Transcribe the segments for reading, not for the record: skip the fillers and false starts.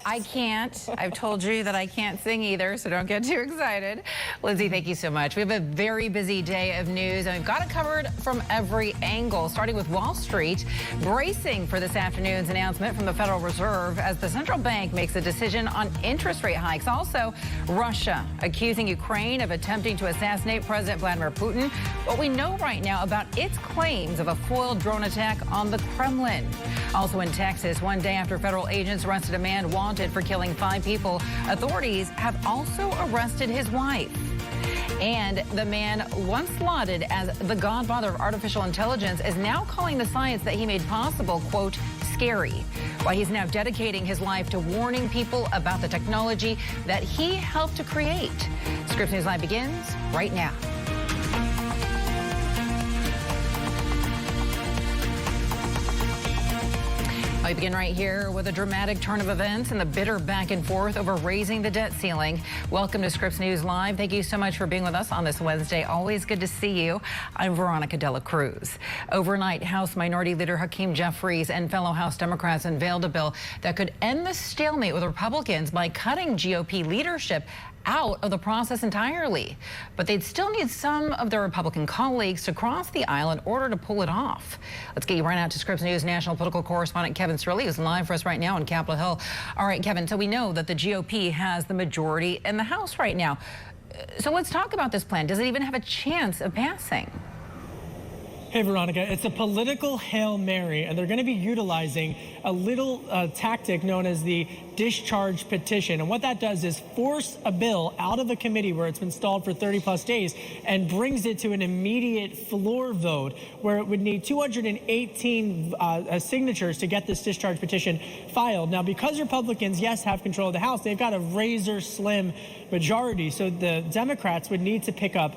I can't. I've told you that I can't sing either, so don't get too excited. Lindsay, thank you so much. We have a very busy day of news, and we've got it covered from every angle, starting with Wall Street bracing for this afternoon's announcement from the Federal Reserve as the central bank makes a decision on interest rate hikes. Also, Russia accusing Ukraine of attempting to assassinate President Vladimir Putin. What we know right now about its claims of a foiled drone attack on the Kremlin. Also in Texas, one day after federal agents arrested a man wanted for killing 5 people, authorities have also arrested his wife. And the man once lauded as the godfather of artificial intelligence is now calling the science that he made possible, quote, scary. Why he's now dedicating his life to warning people about the technology that he helped to create. Scripps News Live begins right now. We begin right here with a dramatic turn of events and the bitter back and forth over raising the debt ceiling. Welcome to Scripps News Live. Thank you so much for being with us on this Wednesday. Always good to see you. I'm Veronica Dela Cruz. Overnight, House Minority Leader Hakeem Jeffries and fellow House Democrats unveiled a bill that could end the stalemate with Republicans by cutting GOP leadership out of the process entirely. But they'd still need some of their Republican colleagues to cross the aisle in order to pull it off. Let's get you right out to Scripps News national political correspondent Kevin Cirilli, who's live for us right now on Capitol Hill. All right, Kevin, so we know that the GOP has the majority in the House right now. So let's talk about this plan. Does it even have a chance of passing? Hey, Veronica, it's a political Hail Mary, and they're going to be utilizing a little tactic known as the discharge petition. And what that does is force a bill out of a committee where it's been stalled for 30-plus days and brings it to an immediate floor vote where it would need 218 signatures to get this discharge petition filed. Now, because Republicans, yes, have control of the House, they've got a razor-slim majority. So the Democrats would need to pick up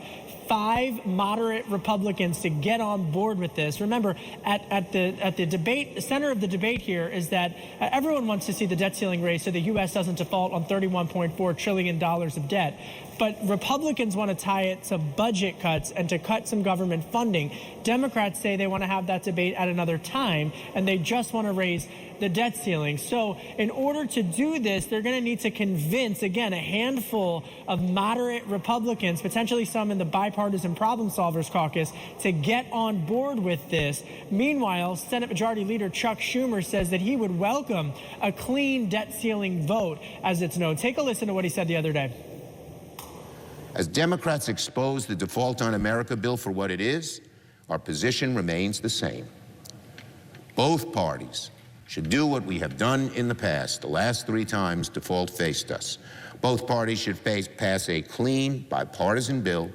5 moderate Republicans to get on board with this. Remember, at the debate, the center of the debate here is that everyone wants to see the debt ceiling raised so the U.S. doesn't default on $31.4 trillion of debt. But Republicans want to tie it to budget cuts and to cut some government funding. Democrats say they want to have that debate at another time, and they just want to raise the debt ceiling. So in order to do this, they're going to need to convince, again, a handful of moderate Republicans, potentially some in the bipartisan problem solvers caucus, to get on board with this. Meanwhile, Senate Majority Leader Chuck Schumer says that he would welcome a clean debt ceiling vote, as it's known. Take a listen to what he said the other day. As Democrats expose the Default on America bill for what it is, our position remains the same. Both parties should do what we have done in the past, the last 3 times default faced us. Both parties should pass a clean, bipartisan bill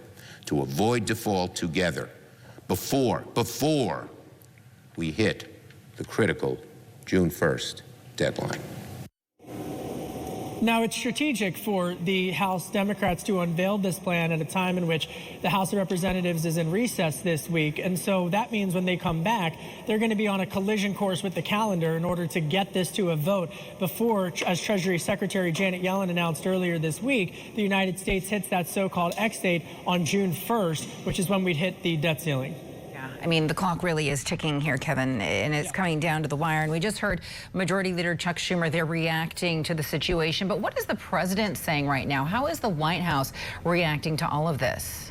to avoid default together before we hit the critical June 1st deadline. Now, it's strategic for the House Democrats to unveil this plan at a time in which the House of Representatives is in recess this week. And so that means when they come back, they're going to be on a collision course with the calendar in order to get this to a vote before, as Treasury Secretary Janet Yellen announced earlier this week, the United States hits that so-called X date on June 1st, which is when we'd hit the debt ceiling. I mean, the clock really is ticking here, Kevin, and it's coming down to the wire. And we just heard Majority Leader Chuck Schumer, they're reacting to the situation. But what is the president saying right now? How is the White House reacting to all of this?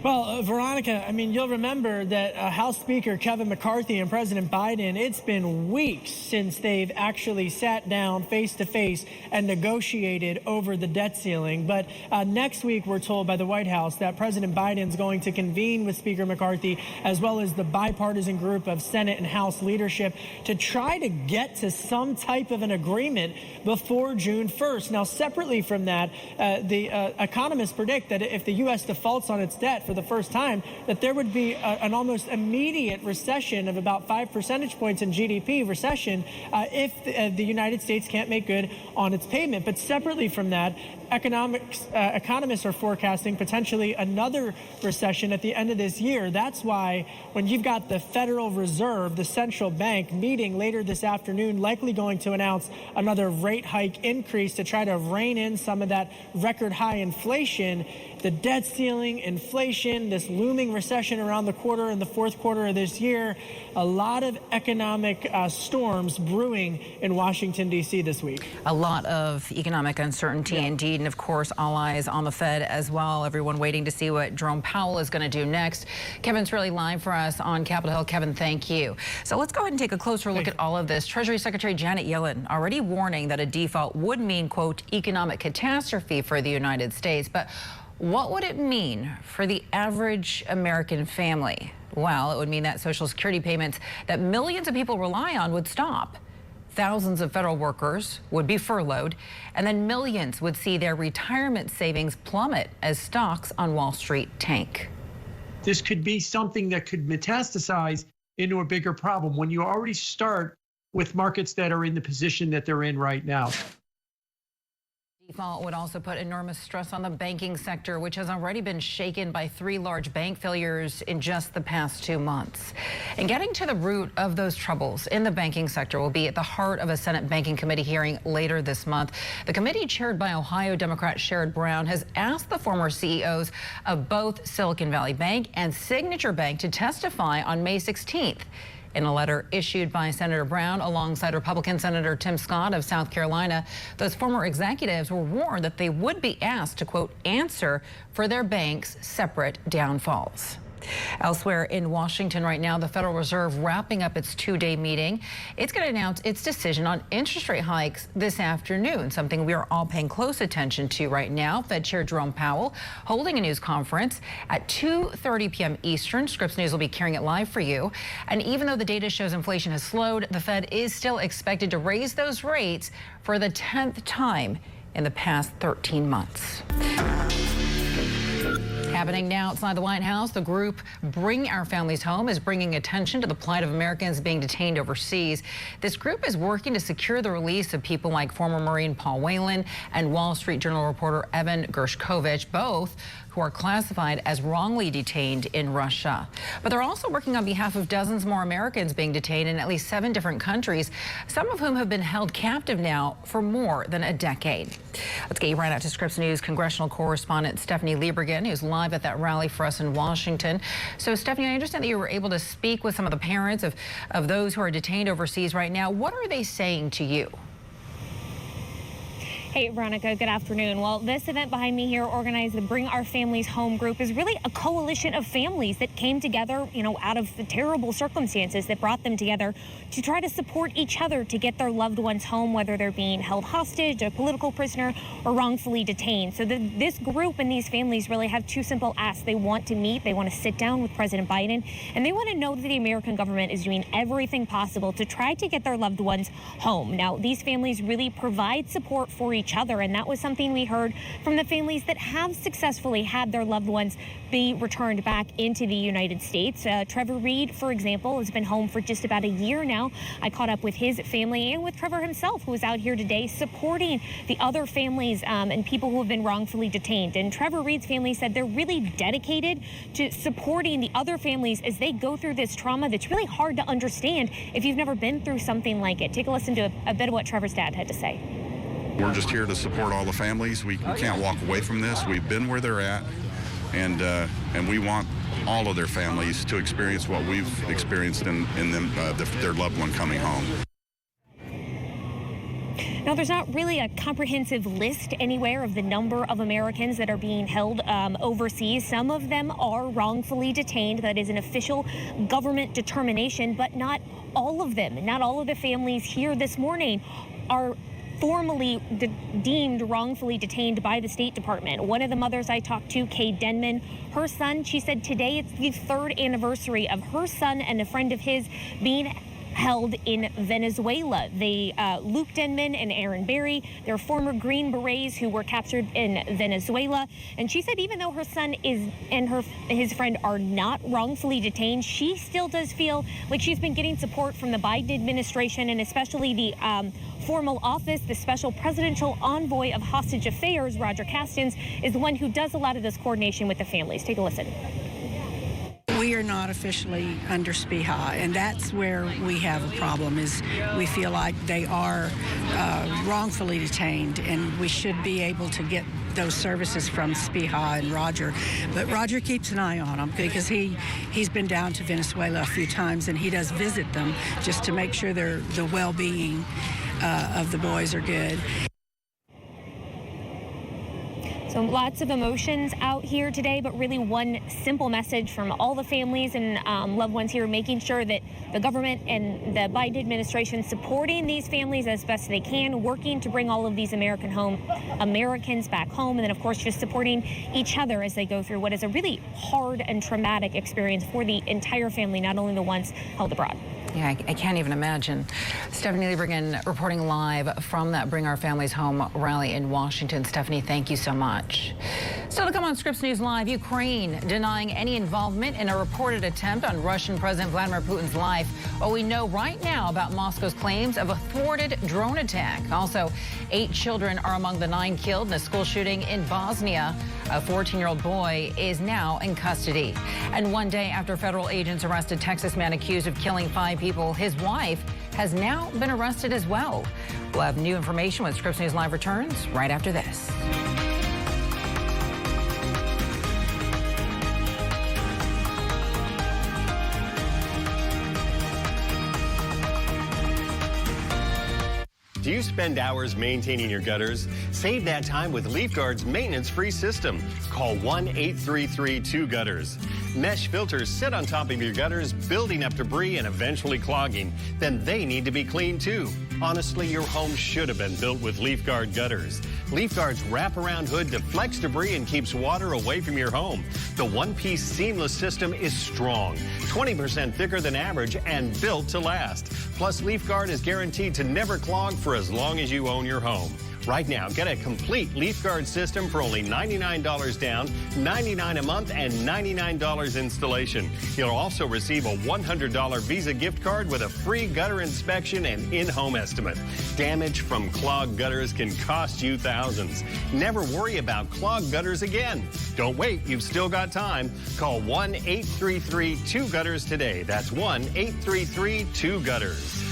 Well, Veronica, I mean, you'll remember that House Speaker Kevin McCarthy and President Biden, it's been weeks since they've actually sat down face-to-face and negotiated over the debt ceiling. But next week, we're told by the White House that President Biden's going to convene with Speaker McCarthy as well as the bipartisan group of Senate and House leadership to try to get to some type of an agreement before June 1st. Now, separately from that, the economists predict that if the U.S. defaults on its debt for the first time, that there would be an almost immediate recession of about 5 percentage points in GDP recession if the United States can't make good on its payment. But separately from that, economists are forecasting potentially another recession at the end of this year. That's why when you've got the Federal Reserve, the central bank, meeting later this afternoon, likely going to announce another rate hike increase to try to rein in some of that record high inflation, the debt ceiling, inflation, this looming recession around the corner in the fourth quarter of this year, a lot of economic storms brewing in Washington, D.C. this week. A lot of economic uncertainty indeed, and of course all eyes on the Fed as well. Everyone waiting to see what Jerome Powell is going to do next. Kevin's really live for us on Capitol Hill. Kevin, thank you. So let's go ahead and take a closer look at all of this. Treasury Secretary Janet Yellen already warning that a default would mean, quote, economic catastrophe for the United States. But what would it mean for the average American family? Well, it would mean that Social Security payments that millions of people rely on would stop. Thousands of federal workers would be furloughed, and then millions would see their retirement savings plummet as stocks on Wall Street tank. This could be something that could metastasize into a bigger problem when you already start with markets that are in the position that they're in right now. Default would also put enormous stress on the banking sector, which has already been shaken by 3 large bank failures in just the past 2 months. And getting to the root of those troubles in the banking sector will be at the heart of a Senate Banking Committee hearing later this month. The committee, chaired by Ohio Democrat Sherrod Brown, has asked the former CEOs of both Silicon Valley Bank and Signature Bank to testify on May 16th. In a letter issued by Senator Brown alongside Republican Senator Tim Scott of South Carolina, those former executives were warned that they would be asked to, quote, answer for their bank's separate downfalls. Elsewhere in Washington right now, the Federal Reserve wrapping up its 2-day meeting. It's going to announce its decision on interest rate hikes this afternoon, something we are all paying close attention to right now. Fed Chair Jerome Powell holding a news conference at 2:30 p.m. Eastern. Scripps News will be carrying it live for you. And even though the data shows inflation has slowed, the Fed is still expected to raise those rates for the 10th time in the past 13 months. Happening now outside the White House, the group Bring Our Families Home is bringing attention to the plight of Americans being detained overseas. This group is working to secure the release of people like former Marine Paul Whelan and Wall Street Journal reporter Evan Gershkovich, both who are classified as wrongly detained in Russia. But they're also working on behalf of dozens more Americans being detained in at least 7 different countries, some of whom have been held captive now for more than a decade. Let's get you right out to Scripps News congressional correspondent Stephanie Liebergen, who's live at that rally for us in Washington. So, Stephanie, I understand that you were able to speak with some of the parents of those who are detained overseas right now. What are they saying to you? Hey, Veronica, good afternoon. Well, this event behind me here, organized the Bring Our Families Home group, is really a coalition of families that came together, out of the terrible circumstances that brought them together to try to support each other to get their loved ones home, whether they're being held hostage, a political prisoner, or wrongfully detained. So this group and these families really have 2 simple asks. They want to meet, they want to sit down with President Biden, and they want to know that the American government is doing everything possible to try to get their loved ones home. Now, these families really provide support for each other, and that was something we heard from the families that have successfully had their loved ones be returned back into the United States. Trevor Reed, for example, has been home for just about a year now. I caught up with his family and with Trevor himself, who is out here today supporting the other families and people who have been wrongfully detained. And Trevor Reed's family said they're really dedicated to supporting the other families as they go through this trauma that's really hard to understand if you've never been through something like it. Take a listen to a bit of what Trevor's dad had to say. We're just here to support all the families. We can't walk away from this. We've been where they're at, and we want all of their families to experience what we've experienced in them, their loved one coming home. Now, there's not really a comprehensive list anywhere of the number of Americans that are being held overseas. Some of them are wrongfully detained. That is an official government determination, but not all of them. Not all of the families here this morning are formally deemed wrongfully detained by the State Department. One of the mothers I talked to, Kay Denman, her son, she said today it's the 3rd anniversary of her son and a friend of his being held in Venezuela. Luke Denman and Aaron Berry, they're former Green Berets who were captured in Venezuela. And she said even though her son and his friend are not wrongfully detained, she still does feel like she's been getting support from the Biden administration, and especially the formal office. The special presidential envoy of hostage affairs, Roger Castens, is the one who does a lot of this coordination with the families. Take a listen. We are not officially under SPIHA, and that's where we have a problem, is we feel like they are wrongfully detained, and we should be able to get those services from SPIHA and Roger. But Roger keeps an eye on them because he's been down to Venezuela a few times, and he does visit them just to make sure the well-being of the boys are good. So lots of emotions out here today, but really one simple message from all the families and loved ones here, making sure that the government and the Biden administration supporting these families as best they can, working to bring all of these Americans back home, and then of course just supporting each other as they go through what is a really hard and traumatic experience for the entire family, not only the ones held abroad. Yeah, I can't even imagine. Stephanie Liebergen reporting live from that Bring Our Families Home rally in Washington. Stephanie, thank you so much. Still to come on Scripps News Live, Ukraine denying any involvement in a reported attempt on Russian President Vladimir Putin's life. What we know right now about Moscow's claims of a thwarted drone attack. Also, 8 children are among the 9 killed in a school shooting in Bosnia. A 14-year-old boy is now in custody. And one day after federal agents arrested Texas man accused of killing 5 people, his wife has now been arrested as well. We'll have new information when Scripps News Live returns right after this. Do you spend hours maintaining your gutters? Save that time with LeafGuard's maintenance-free system. Call 1-833-2-GUTTERS. Mesh filters sit on top of your gutters, building up debris and eventually clogging. Then they need to be cleaned too. Honestly, your home should have been built with LeafGuard gutters. LeafGuard's wraparound hood deflects debris and keeps water away from your home. The one-piece seamless system is strong, 20% thicker than average, and built to last. Plus, LeafGuard is guaranteed to never clog for as long as you own your home. Right now, get a complete LeafGuard system for only $99 down, $99 a month, and $99 installation. You'll also receive a $100 Visa gift card with a free gutter inspection and in-home estimate. Damage from clogged gutters can cost you thousands. Never worry about clogged gutters again. Don't wait, you've still got time. Call 1-833-2-GUTTERS today. That's 1-833-2-GUTTERS.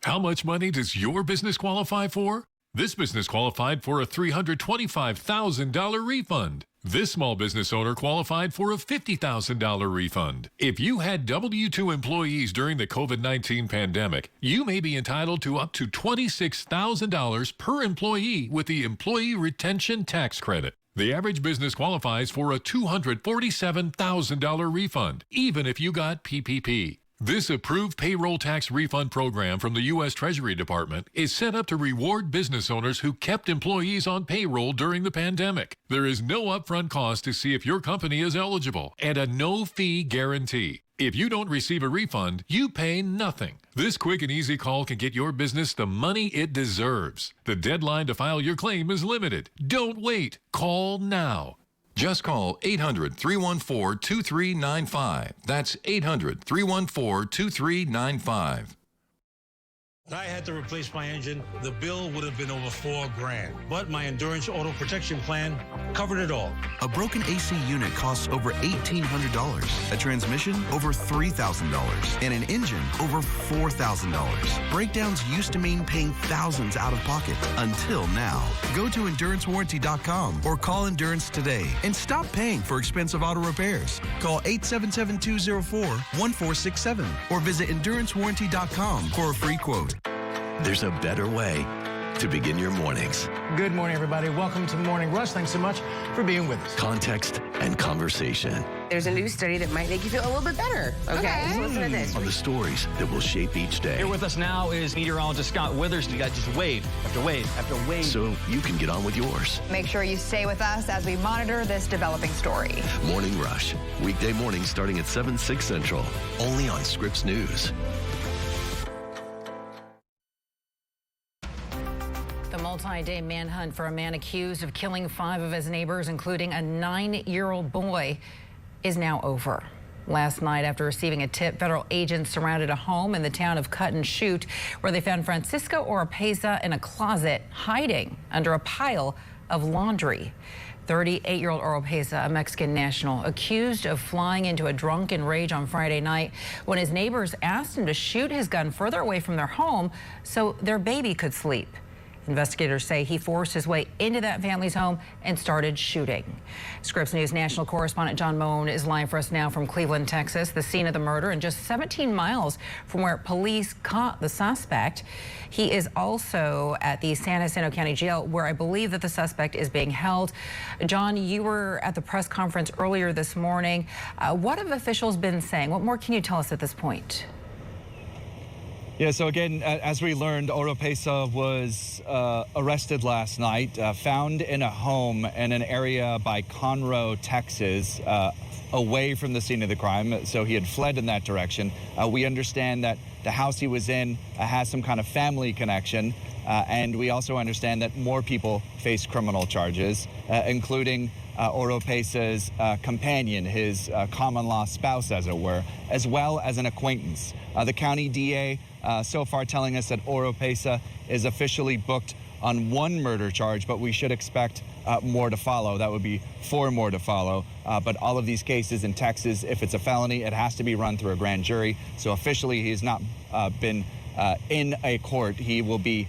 How much money does your business qualify for? This business qualified for a $325,000 refund. This small business owner qualified for a $50,000 refund. If you had W-2 employees during the COVID-19 pandemic, you may be entitled to up to $26,000 per employee with the Employee Retention Tax Credit. The average business qualifies for a $247,000 refund, even if you got PPP. This approved payroll tax refund program from the U.S. Treasury Department is set up to reward business owners who kept employees on payroll during the pandemic. There is no upfront cost to see if your company is eligible and a no-fee guarantee. If you don't receive a refund, you pay nothing. This quick and easy call can get your business the money it deserves. The deadline to file your claim is limited. Don't wait. Call now. Just call 800-314-2395. That's 800-314-2395. If I had to replace my engine, the bill would have been over $4,000. But my Endurance Auto Protection Plan covered it all. A broken AC unit costs over $1,800. A transmission, over $3,000. And an engine, over $4,000. Breakdowns used to mean paying thousands out of pocket. Until now. Go to EnduranceWarranty.com or call Endurance today and stop paying for expensive auto repairs. Call 877-204-1467 or visit EnduranceWarranty.com for a free quote. There's a better way. to begin your mornings. Good morning, everybody. Welcome to Morning Rush. Thanks so much for being with us. Context and conversation. There's a new study that might make you feel a little bit better. Okay. So listen to this. On the stories that will shape each day. Here with us now is meteorologist Scott Withers. You got just wave after wave after wave. So you can get on with yours. Make sure you stay with us as we monitor this developing story. Morning Rush. Weekday mornings starting at 7, 6 Central. Only on Scripps News. The multi-day manhunt for a man accused of killing 5 of his neighbors, including a 9-year-old boy, is now over. Last night, after receiving a tip, federal agents surrounded a home in the town of Cut and Shoot, where they found Francisco Oropesa in a closet, hiding under a pile of laundry. 38-year-old Oropesa, a Mexican national, accused of flying into a drunken rage on Friday night when his neighbors asked him to shoot his gun further away from their home so their baby could sleep. Investigators say he forced his way into that family's home and started shooting. Scripps News national correspondent John Moan is live for us now from Cleveland, Texas, the scene of the murder, and just 17 miles from where police caught the suspect. He is also at the San Jacinto County Jail, where I believe that the suspect is being held. John, you were at the press conference earlier this morning. What have officials been saying? What more can you tell us at this point? Yeah, so again, as we learned, Oropesa was arrested last night, found in a home in an area by Conroe, Texas, away from the scene of the crime. So he had fled in that direction. We understand that the house he was in has some kind of family connection. And we also understand that more people face criminal charges, including Oropesa's companion, his common law spouse, as it were, as well as an acquaintance. The county DA so far telling us that Oropesa is officially booked on 1 murder charge, but we should expect more to follow. That would be 4 more to follow. But all of these cases in Texas, if it's a felony, it has to be run through a grand jury. So officially, he has not been in a court. He will be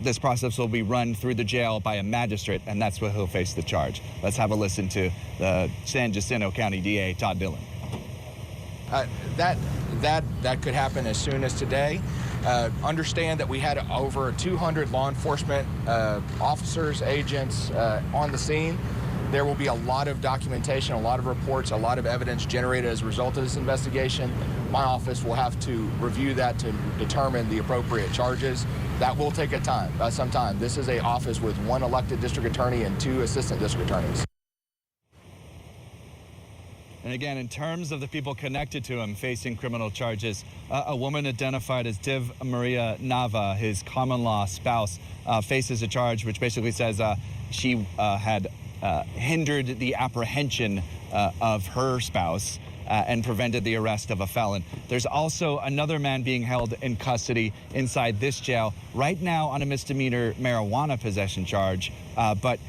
this process will be run through the jail by a magistrate, and that's where he'll face the charge. Let's have a listen to the San Jacinto County DA, Todd Dillon. That could happen as soon as today. Understand that we had over 200 law enforcement officers, agents on the scene. There will be a lot of documentation, a lot of reports, a lot of evidence generated as a result of this investigation. My office will have to review that to determine the appropriate charges. That will take some time. This is an office with 1 elected district attorney and 2 assistant district attorneys. And again, in terms of the people connected to him facing criminal charges, a woman identified as Div Maria Nava, his common law spouse, faces a charge which basically says she had hindered the apprehension of her spouse and prevented the arrest of a felon. There's also another man being held in custody inside this jail right now on a misdemeanor marijuana possession charge, but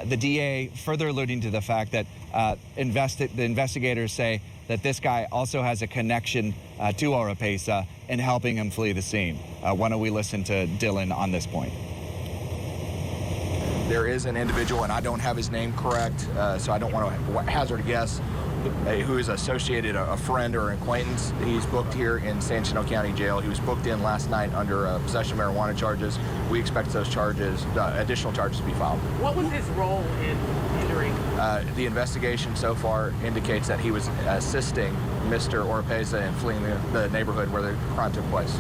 the DA further alluding to the fact that the investigators say that this guy also has a connection to Oropesa in helping him flee the scene. Why don't we listen to Dillon on this point? There is an individual, and I don't have his name correct, so I don't want to hazard a guess, who is associated, a friend or an acquaintance. He's booked here in San Jacinto County Jail. He was booked in last night under possession of marijuana charges. We expect those charges, additional charges, to be filed. What was his role in hindering? The investigation so far indicates that he was assisting Mr. Oropesa in fleeing the neighborhood where the crime took place.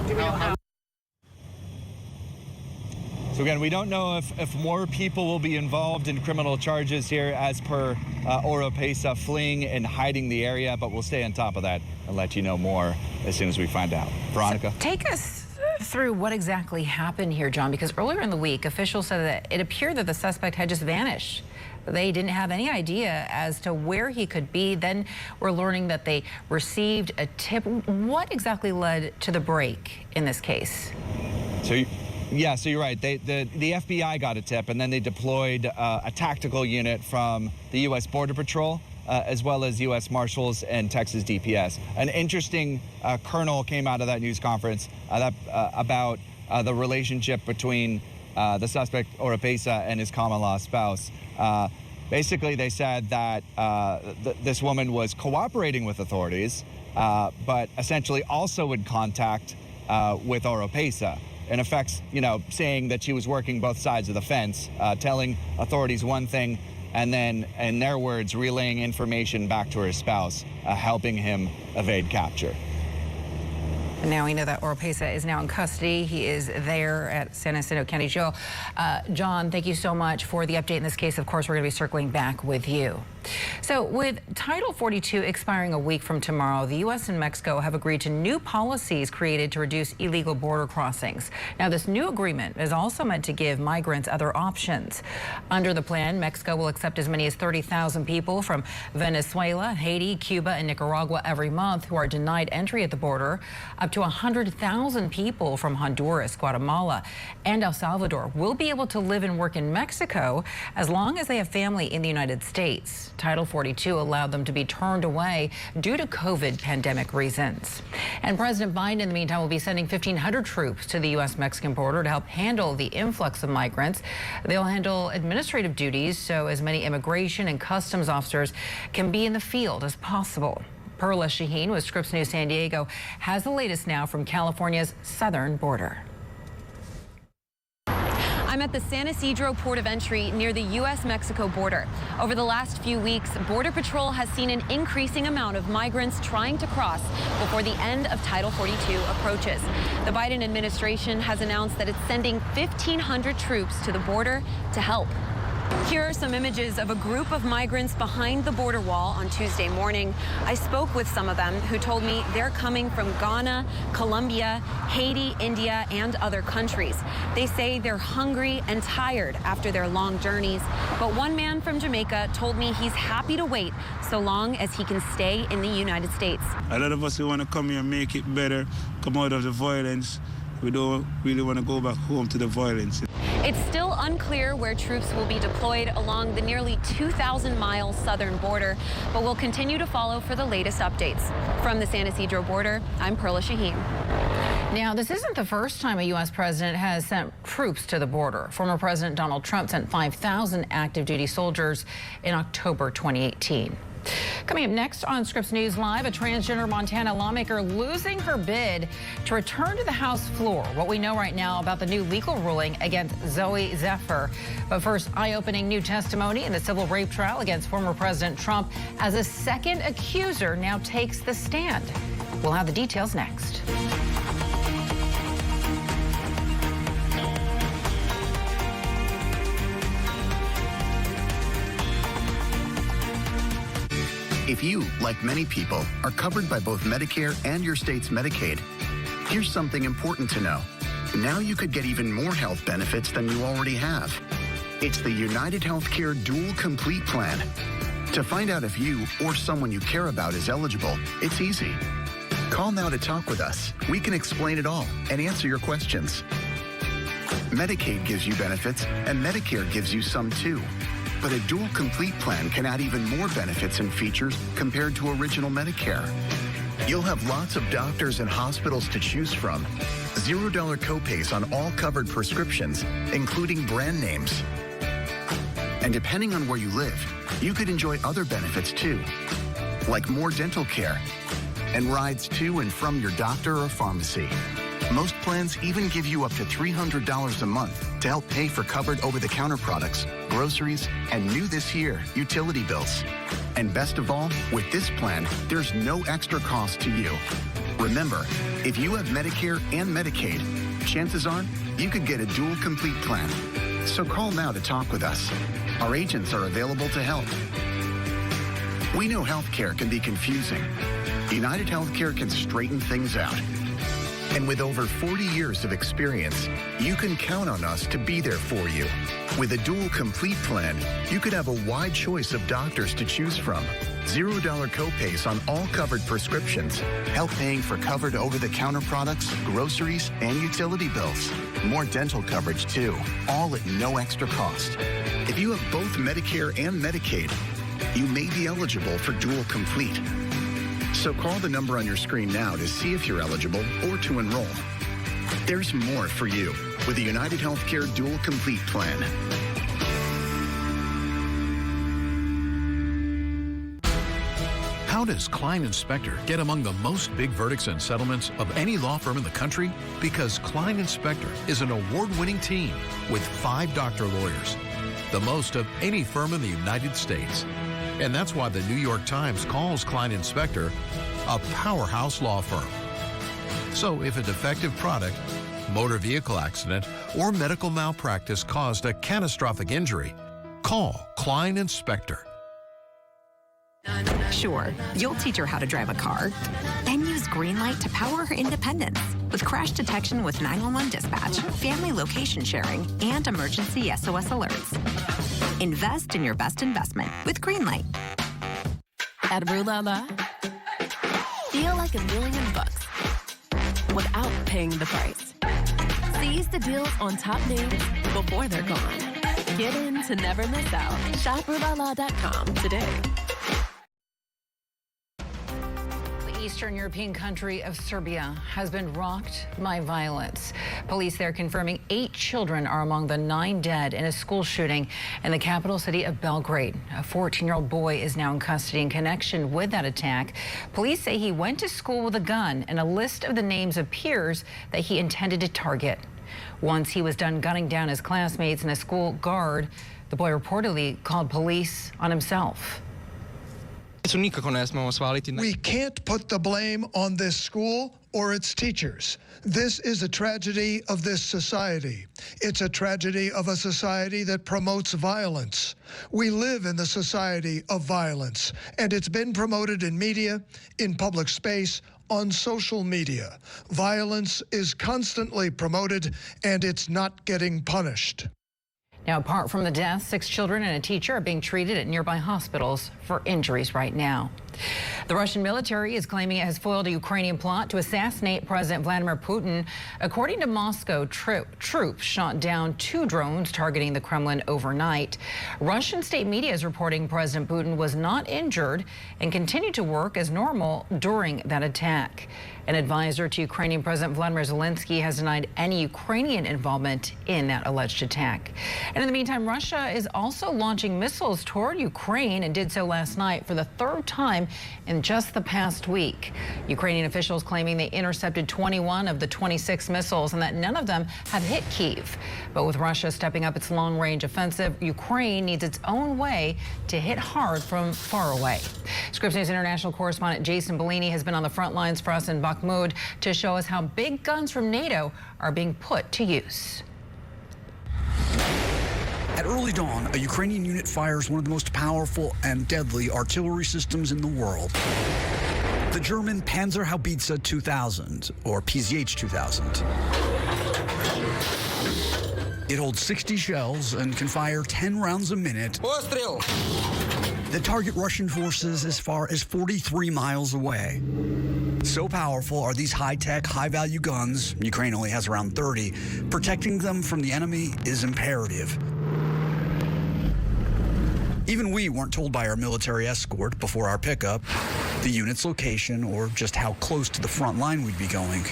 So again, we don't know if more people will be involved in criminal charges here as per Oropesa fleeing and hiding the area, but we'll stay on top of that and let you know more as soon as we find out. Veronica? So take us through what exactly happened here, John, because earlier in the week, officials said that it appeared that the suspect had just vanished. They didn't have any idea as to where he could be. Then we're learning that they received a tip. What exactly led to the break in this case? Yeah, so you're right. The FBI got a tip, and then they deployed a tactical unit from the U.S. Border Patrol, as well as U.S. Marshals and Texas DPS. An interesting kernel came out of that news conference about the relationship between the suspect, Oropesa, and his common law spouse. Basically, they said that this woman was cooperating with authorities, but essentially also in contact with Oropesa. in effect, saying that she was working both sides of the fence, telling authorities one thing, and then, in their words, relaying information back to her spouse, helping him evade capture. And now we know that Oropesa is now in custody. He is there at San Jacinto County Jail. John, thank you so much for the update in this case. Of course, we're going to be circling back with you. So with Title 42 expiring a week from tomorrow, the U.S. and Mexico have agreed to new policies created to reduce illegal border crossings. Now, this new agreement is also meant to give migrants other options. Under the plan, Mexico will accept as many as 30,000 people from Venezuela, Haiti, Cuba, and Nicaragua every month who are denied entry at the border. Up to 100,000 people from Honduras, Guatemala, and El Salvador will be able to live and work in Mexico as long as they have family in the United States. Title 42 allowed them to be turned away due to COVID pandemic reasons. And President Biden, in the meantime, will be sending 1,500 troops to the U.S.-Mexican border to help handle the influx of migrants. They'll handle administrative duties so as many immigration and customs officers can be in the field as possible. Perla Shaheen with Scripps News San Diego has the latest now from California's southern border. I'm at the San Ysidro port of entry near the U.S.-Mexico border. Over the last few weeks, Border Patrol has seen an increasing amount of migrants trying to cross before the end of Title 42 approaches. The Biden administration has announced that it's sending 1,500 troops to the border to help. Here are some images of a group of migrants behind the border wall on Tuesday morning. I spoke with some of them who told me they're coming from Ghana, Colombia, Haiti, India, and other countries. They say they're hungry and tired after their long journeys. But one man from Jamaica told me he's happy to wait so long as he can stay in the United States. A lot of us who want to come here and make it better, come out of the violence. We don't really want to go back home to the violence. It's still unclear where troops will be deployed along the nearly 2,000-mile southern border, but we'll continue to follow for the latest updates. From the San Ysidro border, I'm Perla Shaheen. Now, this isn't the first time a U.S. president has sent troops to the border. Former President Donald Trump sent 5,000 active duty soldiers in October 2018. Coming up next on Scripps News Live, a transgender Montana lawmaker losing her bid to return to the House floor. What we know right now about the new legal ruling against Zoe Zephyr. But first, eye-opening new testimony in the civil rape trial against former President Trump as a second accuser now takes the stand. We'll have the details next. If you, like many people, are covered by both Medicare and your state's Medicaid, here's something important to know. Now you could get even more health benefits than you already have. It's the United Healthcare Dual Complete Plan. To find out if you or someone you care about is eligible, it's easy. Call now to talk with us. We can explain it all and answer your questions. Medicaid gives you benefits, and Medicare gives you some too. But a dual complete plan can add even more benefits and features compared to original Medicare. You'll have lots of doctors and hospitals to choose from. $0 copays on all covered prescriptions, including brand names. And depending on where you live, you could enjoy other benefits too, like more dental care and rides to and from your doctor or pharmacy. Most plans even give you up to $300 a month to help pay for covered over-the-counter products, groceries, and new this year, utility bills. And best of all, with this plan, there's no extra cost to you. Remember, if you have Medicare and Medicaid, chances are you could get a dual complete plan. So call now to talk with us. Our agents are available to help. We know healthcare can be confusing. United Healthcare can straighten things out. And with over 40 years of experience, you can count on us to be there for you. With a dual complete plan, you could have a wide choice of doctors to choose from. $0 copays on all covered prescriptions, help paying for covered over-the-counter products, groceries, and utility bills. More dental coverage too, all at no extra cost. If you have both Medicare and Medicaid, you may be eligible for dual complete. So call the number on your screen now to see if you're eligible or to enroll. There's more for you with the United Healthcare Dual Complete Plan. How does Klein & Spector get among the most big verdicts and settlements of any law firm in the country? Because Klein & Spector is an award-winning team with 5 doctor lawyers, the most of any firm in the United States. And that's why the New York Times calls Klein & Spector a powerhouse law firm. So if a defective product, motor vehicle accident, or medical malpractice caused a catastrophic injury, call Klein & Spector. Sure, you'll teach her how to drive a car, then use Greenlight to power her independence with crash detection with 911 dispatch, family location sharing, and emergency SOS alerts. Invest in your best investment with Greenlight. At Rulala, feel like $1,000,000 without paying the price. Seize the deals on top names before they're gone. Get in to never miss out. Shop Rulala.com today. Eastern European country of Serbia has been rocked by violence. Police there confirming 8 children are among the 9 dead in a school shooting in the capital city of Belgrade. A 14-year-old boy is now in custody in connection with that attack. Police say he went to school with a gun, and a list of the names of peers that he intended to target. Once he was done gunning down his classmates and a school guard, the boy reportedly called police on himself. We can't put the blame on this school or its teachers. This is a tragedy of this society. It's a tragedy of a society that promotes violence. We live in the society of violence, and it's been promoted in media, in public space, on social media. Violence is constantly promoted, and it's not getting punished. Now, apart from the deaths, 6 children and a teacher are being treated at nearby hospitals for injuries right now. The Russian military is claiming it has foiled a Ukrainian plot to assassinate President Vladimir Putin. According to Moscow, troops shot down 2 drones targeting the Kremlin overnight. Russian state media is reporting President Putin was not injured and continued to work as normal during that attack. An advisor to Ukrainian President Vladimir Zelensky has denied any Ukrainian involvement in that alleged attack. And in the meantime, Russia is also launching missiles toward Ukraine and did so last night for the 3rd time in just the past week. Ukrainian officials claiming they intercepted 21 of the 26 missiles and that none of them have hit Kyiv. But with Russia stepping up its long-range offensive, Ukraine needs its own way to hit hard from far away. Scripps News international correspondent Jason Bellini has been on the front lines for us in Bakhmut to show us how big guns from NATO are being put to use. At early dawn, a Ukrainian unit fires one of the most powerful and deadly artillery systems in the world. The German Panzerhaubitze 2000, or PZH 2000. It holds 60 shells and can fire 10 rounds a minute. That target Russian forces as far as 43 miles away. So powerful are these high-tech, high-value guns, Ukraine only has around 30, protecting them from the enemy is imperative. Even we weren't told by our military escort before our pickup the unit's location or just how close to the front line we'd be going.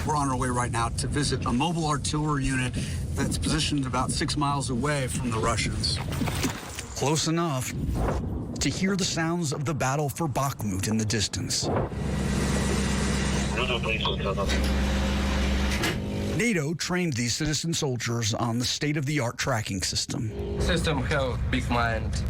We're on our way right now to visit a mobile artillery unit that's positioned about 6 miles away from the Russians. Close enough to hear the sounds of the battle for Bakhmut in the distance. NATO trained these citizen soldiers on the state-of-the-art tracking system. System have big mind.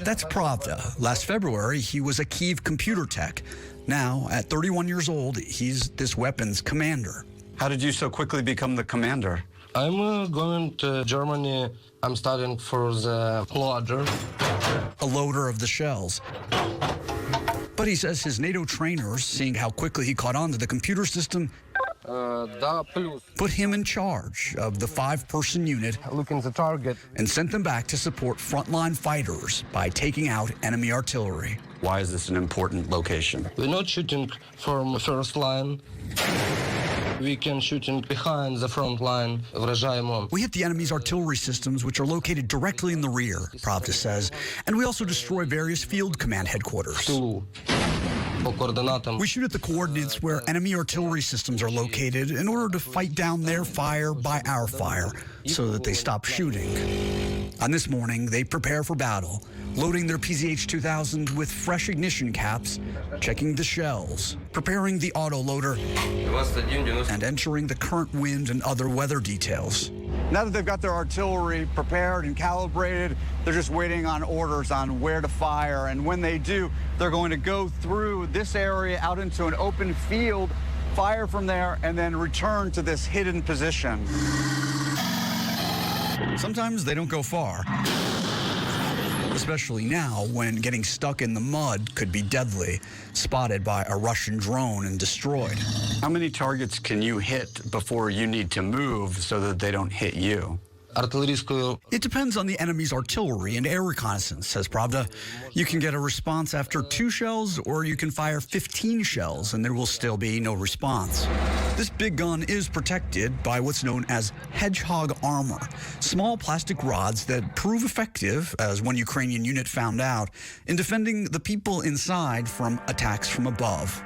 That's Pravda. Last February, he was a Kyiv computer tech. Now, at 31 years old, he's this weapons commander. How did you so quickly become the commander? I'm going to Germany. I'm studying for the loader. A loader of the shells. But he says his NATO trainers, seeing how quickly he caught on to the computer system, put him in charge of the 5-person unit, looking the target, and sent them back to support frontline fighters by taking out enemy artillery. Why is this an important location? We're not shooting from the first line. We can shooting behind the front line. We hit the enemy's artillery systems, which are located directly in the rear, Pravda says, and we also destroy various field command headquarters. We shoot at the coordinates where enemy artillery systems are located in order to fight down their fire by our fire, so that they stop shooting. On this morning, they prepare for battle, loading their PZH 2000 with fresh ignition caps, checking the shells, preparing the autoloader, and entering the current wind and other weather details. Now that they've got their artillery prepared and calibrated, they're just waiting on orders on where to fire. And when they do, they're going to go through this area out into an open field, fire from there, and then return to this hidden position. Sometimes they don't go far, especially now when getting stuck in the mud could be deadly, spotted by a Russian drone and destroyed. How many targets can you hit before you need to move so that they don't hit you? It depends on the enemy's artillery and air reconnaissance, says Pravda. You can get a response after 2 shells, or you can fire 15 shells and there will still be no response. This big gun is protected by what's known as hedgehog armor, small plastic rods that prove effective, as one Ukrainian unit found out, in defending the people inside from attacks from above.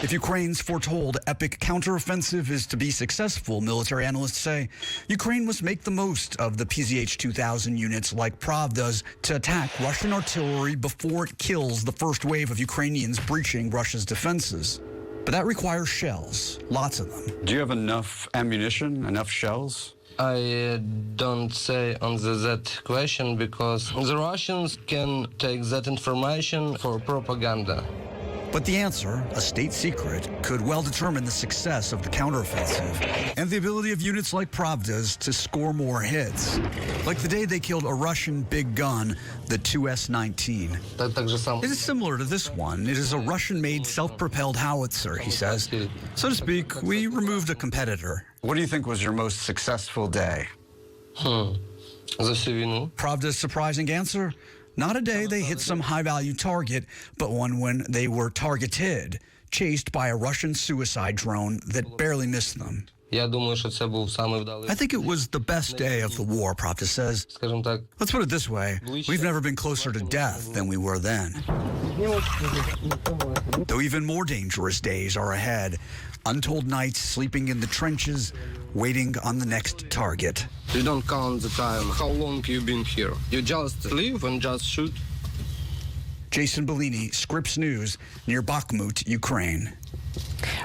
If Ukraine's foretold epic counteroffensive is to be successful, military analysts say, Ukraine must make the most of the PZH 2000 units like Pravda's to attack Russian artillery before it kills the first wave of Ukrainians breaching Russia's defenses. But that requires shells, lots of them. Do you have enough ammunition, enough shells? I don't say on that question because the Russians can take that information for propaganda. But the answer, a state secret, could well determine the success of the counteroffensive and the ability of units like Pravda's to score more hits. Like the day they killed a Russian big gun, the 2S-19. It is similar to this one. It is a Russian-made self-propelled howitzer, he says. So to speak, we removed a competitor. What do you think was your most successful day? Pravda's surprising answer? Not a day they hit some high-value target, but one when they were targeted, chased by a Russian suicide drone that barely missed them. I think it was the best day of the war, Pravda says. Let's put it this way, we've never been closer to death than we were then. Though even more dangerous days are ahead. Untold nights sleeping in the trenches, waiting on the next target. You don't count the time, how long you've been here. You just live and just shoot. Jason Bellini, Scripps News, near Bakhmut, Ukraine.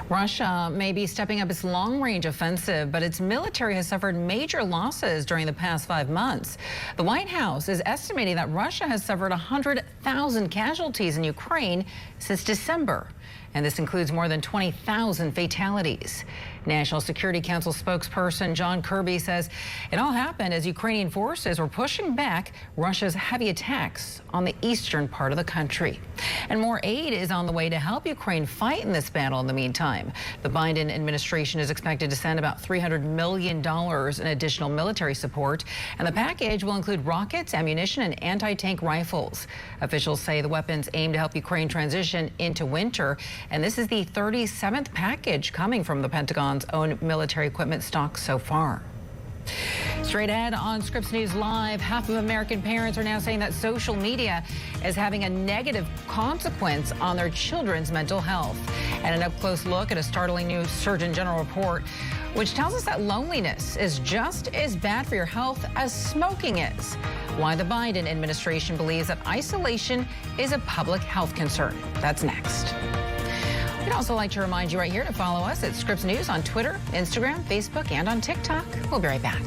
Russia may be stepping up its long-range offensive, but its military has suffered major losses during the past 5 months. The White House is estimating that Russia has suffered 100,000 casualties in Ukraine since December. And this includes more than 20,000 fatalities. National Security Council spokesperson John Kirby says it all happened as Ukrainian forces were pushing back Russia's heavy attacks on the eastern part of the country. And more aid is on the way to help Ukraine fight in this battle in the meantime. The Biden administration is expected to send about $300 million in additional military support, and the package will include rockets, ammunition, and anti-tank rifles. Officials say the weapons aim to help Ukraine transition into winter, and this is the 37th package coming from the Pentagon's own military equipment stock so far. Straight ahead on Scripps News Live, half of American parents are now saying that social media is having a negative consequence on their children's mental health. And an up-close look at a startling new Surgeon General report, which tells us that loneliness is just as bad for your health as smoking is. Why the Biden administration believes that isolation is a public health concern. That's next. We'd also like to remind you right here to follow us at Scripps News on Twitter, Instagram, Facebook, and on TikTok. We'll be right back.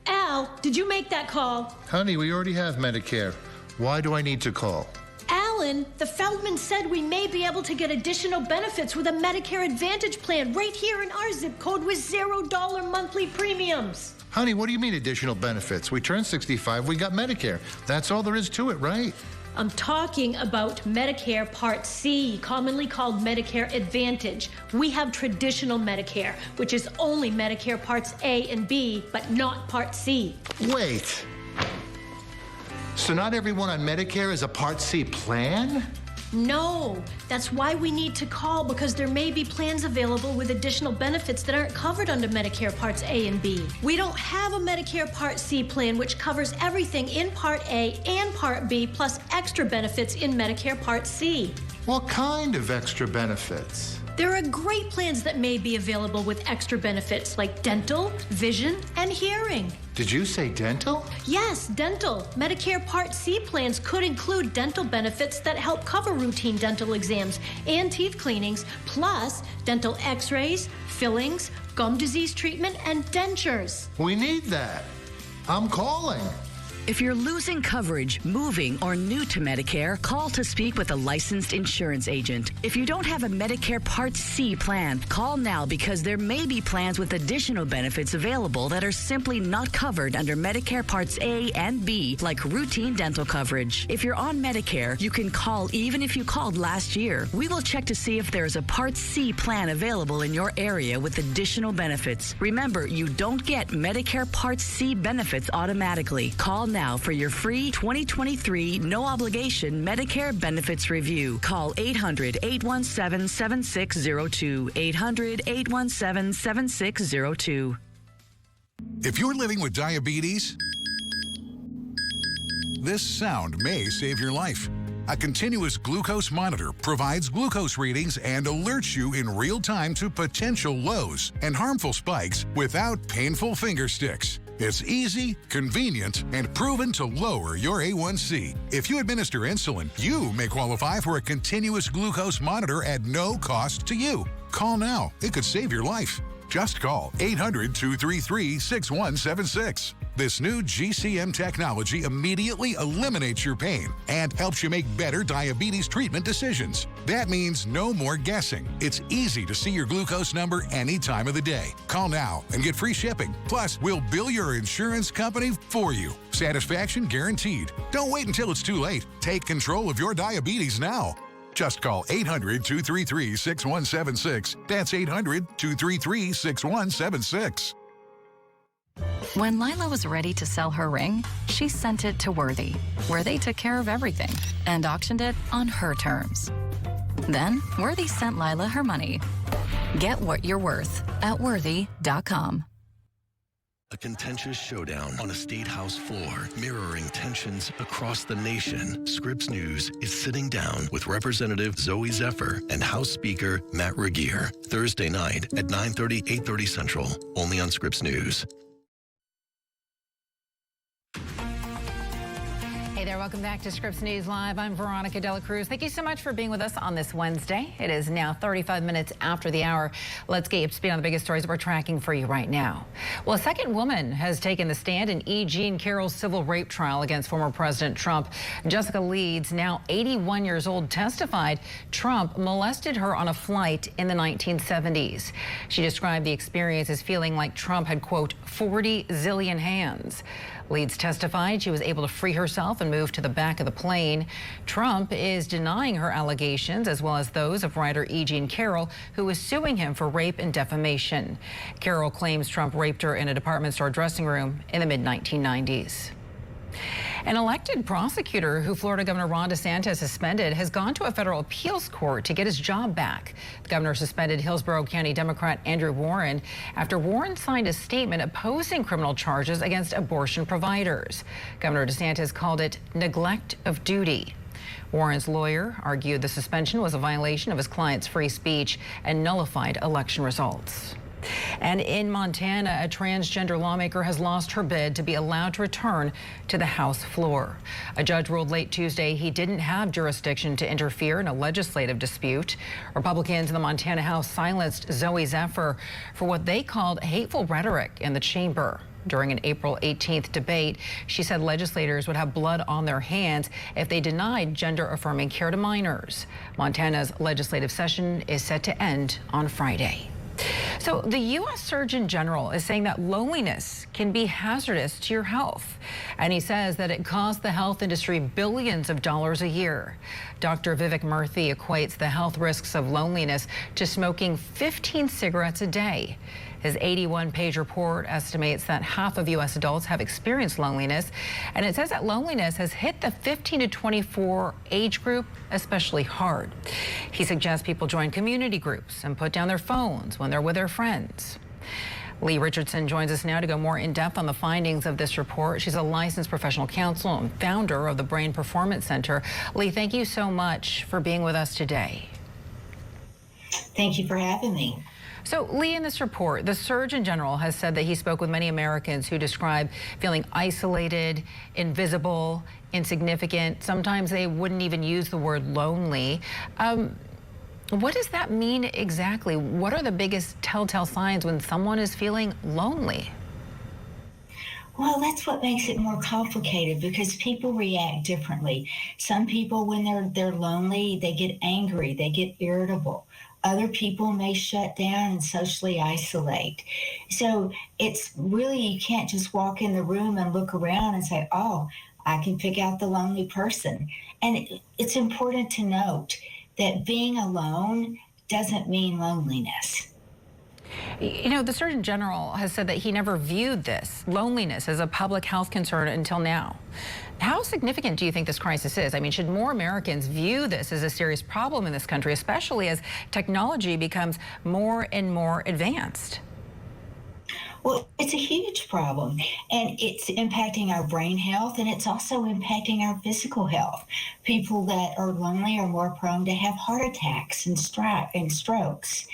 Al, did you make that call? Honey, we already have Medicare. Why do I need to call? Alan, the Feldman said we may be able to get additional benefits with a Medicare Advantage plan right here in our zip code with $0 monthly premiums. Honey, what do you mean additional benefits? We turned 65, we got Medicare. That's all there is to it, right? I'm talking about Medicare Part C, commonly called Medicare Advantage. We have traditional Medicare, which is only Medicare Parts A and B, but not Part C. Wait. So not everyone on Medicare is a Part C plan? No, that's why we need to call, because there may be plans available with additional benefits that aren't covered under Medicare Parts A and B. We don't have a Medicare Part C plan which covers everything in Part A and Part B, plus extra benefits in Medicare Part C. What kind of extra benefits? There are great plans that may be available with extra benefits like dental, vision, and hearing. Did you say dental? Yes, dental. Medicare Part C plans could include dental benefits that help cover routine dental exams and teeth cleanings, plus dental x-rays, fillings, gum disease treatment, and dentures. We need that. I'm calling. If you're losing coverage, moving, or new to Medicare, call to speak with a licensed insurance agent. If you don't have a Medicare Part C plan, call now because there may be plans with additional benefits available that are simply not covered under Medicare Parts A and B, like routine dental coverage. If you're on Medicare, you can call even if you called last year. We will check to see if there's a Part C plan available in your area with additional benefits. Remember, you don't get Medicare Part C benefits automatically. Call now for your free 2023 no-obligation Medicare benefits review. Call 800-817-7602. 800-817-7602. If you're living with diabetes, this sound may save your life. A continuous glucose monitor provides glucose readings and alerts you in real time to potential lows and harmful spikes without painful finger sticks. It's easy, convenient, and proven to lower your A1C. If you administer insulin, you may qualify for a continuous glucose monitor at no cost to you. Call now. It could save your life. Just call 800-233-6176. This new GCM technology immediately eliminates your pain and helps you make better diabetes treatment decisions. That means no more guessing. It's easy to see your glucose number any time of the day. Call now and get free shipping. Plus, we'll bill your insurance company for you. Satisfaction guaranteed. Don't wait until it's too late. Take control of your diabetes now. Just call 800-233-6176. That's 800-233-6176. When Lila was ready to sell her ring, she sent it to Worthy, where they took care of everything and auctioned it on her terms. Then, Worthy sent Lila her money. Get what you're worth at Worthy.com. A contentious showdown on a state house floor, mirroring tensions across the nation. Scripps News is sitting down with Representative Zoe Zephyr and House Speaker Matt Regier Thursday night at 9:30, 8:30 Central, only on Scripps News. Hey there, welcome back to Scripps News Live. I'm Veronica Dela Cruz. Thank you so much for being with us on this Wednesday. It is now 35 minutes after the hour. Let's get you up to speed on the biggest stories that we're tracking for you right now. Well, a second woman has taken the stand in E. Jean Carroll's civil rape trial against former President Trump. Jessica Leeds, now 81 years old, testified Trump molested her on a flight in the 1970s. She described the experience as feeling like Trump had, quote, 40 zillion hands. Leeds testified she was able to free herself and move to the back of the plane. Trump is denying her allegations, as well as those of writer E. Jean Carroll, who is suing him for rape and defamation. Carroll claims Trump raped her in a department store dressing room in the mid-1990s. An elected prosecutor who Florida Governor Ron DeSantis suspended has gone to a federal appeals court to get his job back. The governor suspended Hillsborough County Democrat Andrew Warren after Warren signed a statement opposing criminal charges against abortion providers. Governor DeSantis called it neglect of duty. Warren's lawyer argued the suspension was a violation of his client's free speech and nullified election results. And in Montana, a transgender lawmaker has lost her bid to be allowed to return to the House floor. A judge ruled late Tuesday he didn't have jurisdiction to interfere in a legislative dispute. Republicans in the Montana House silenced Zoe Zephyr for what they called hateful rhetoric in the chamber. During an April 18th debate, she said legislators would have blood on their hands if they denied gender-affirming care to minors. Montana's legislative session is set to end on Friday. So the U.S. Surgeon General is saying that loneliness can be hazardous to your health. And he says that it costs the health industry billions of dollars a year. Dr. Vivek Murthy equates the health risks of loneliness to smoking 15 cigarettes a day. His 81-page report estimates that half of U.S. adults have experienced loneliness, and it says that loneliness has hit the 15 to 24 age group especially hard. He suggests people join community groups and put down their phones when they're with their friends. Lee Richardson joins us now to go more in depth on the findings of this report. She's a licensed professional counsel and founder of the Brain Performance Center. Lee, thank you so much for being with us today. Thank you for having me. So, Lee, in this report, the Surgeon General has said that he spoke with many Americans who describe feeling isolated, invisible, insignificant. Sometimes they wouldn't even use the word lonely. What does that mean exactly? What are the biggest telltale signs when someone is feeling lonely? Well, that's what makes it more complicated because people react differently. Some people, when they're lonely, they get angry, they get irritable. Other people may shut down and socially isolate. So it's really, you can't just walk in the room and look around and say, oh, I can pick out the lonely person. And it's important to note that being alone doesn't mean loneliness. You know, the Surgeon General has said that he never viewed this loneliness as a public health concern until now. How significant do you think this crisis is? I mean, should more Americans view this as a serious problem in this country, especially as technology becomes more and more advanced? Well, it's a huge problem, and it's impacting our brain health, and it's also impacting our physical health. People that are lonely are more prone to have heart attacks and strokes.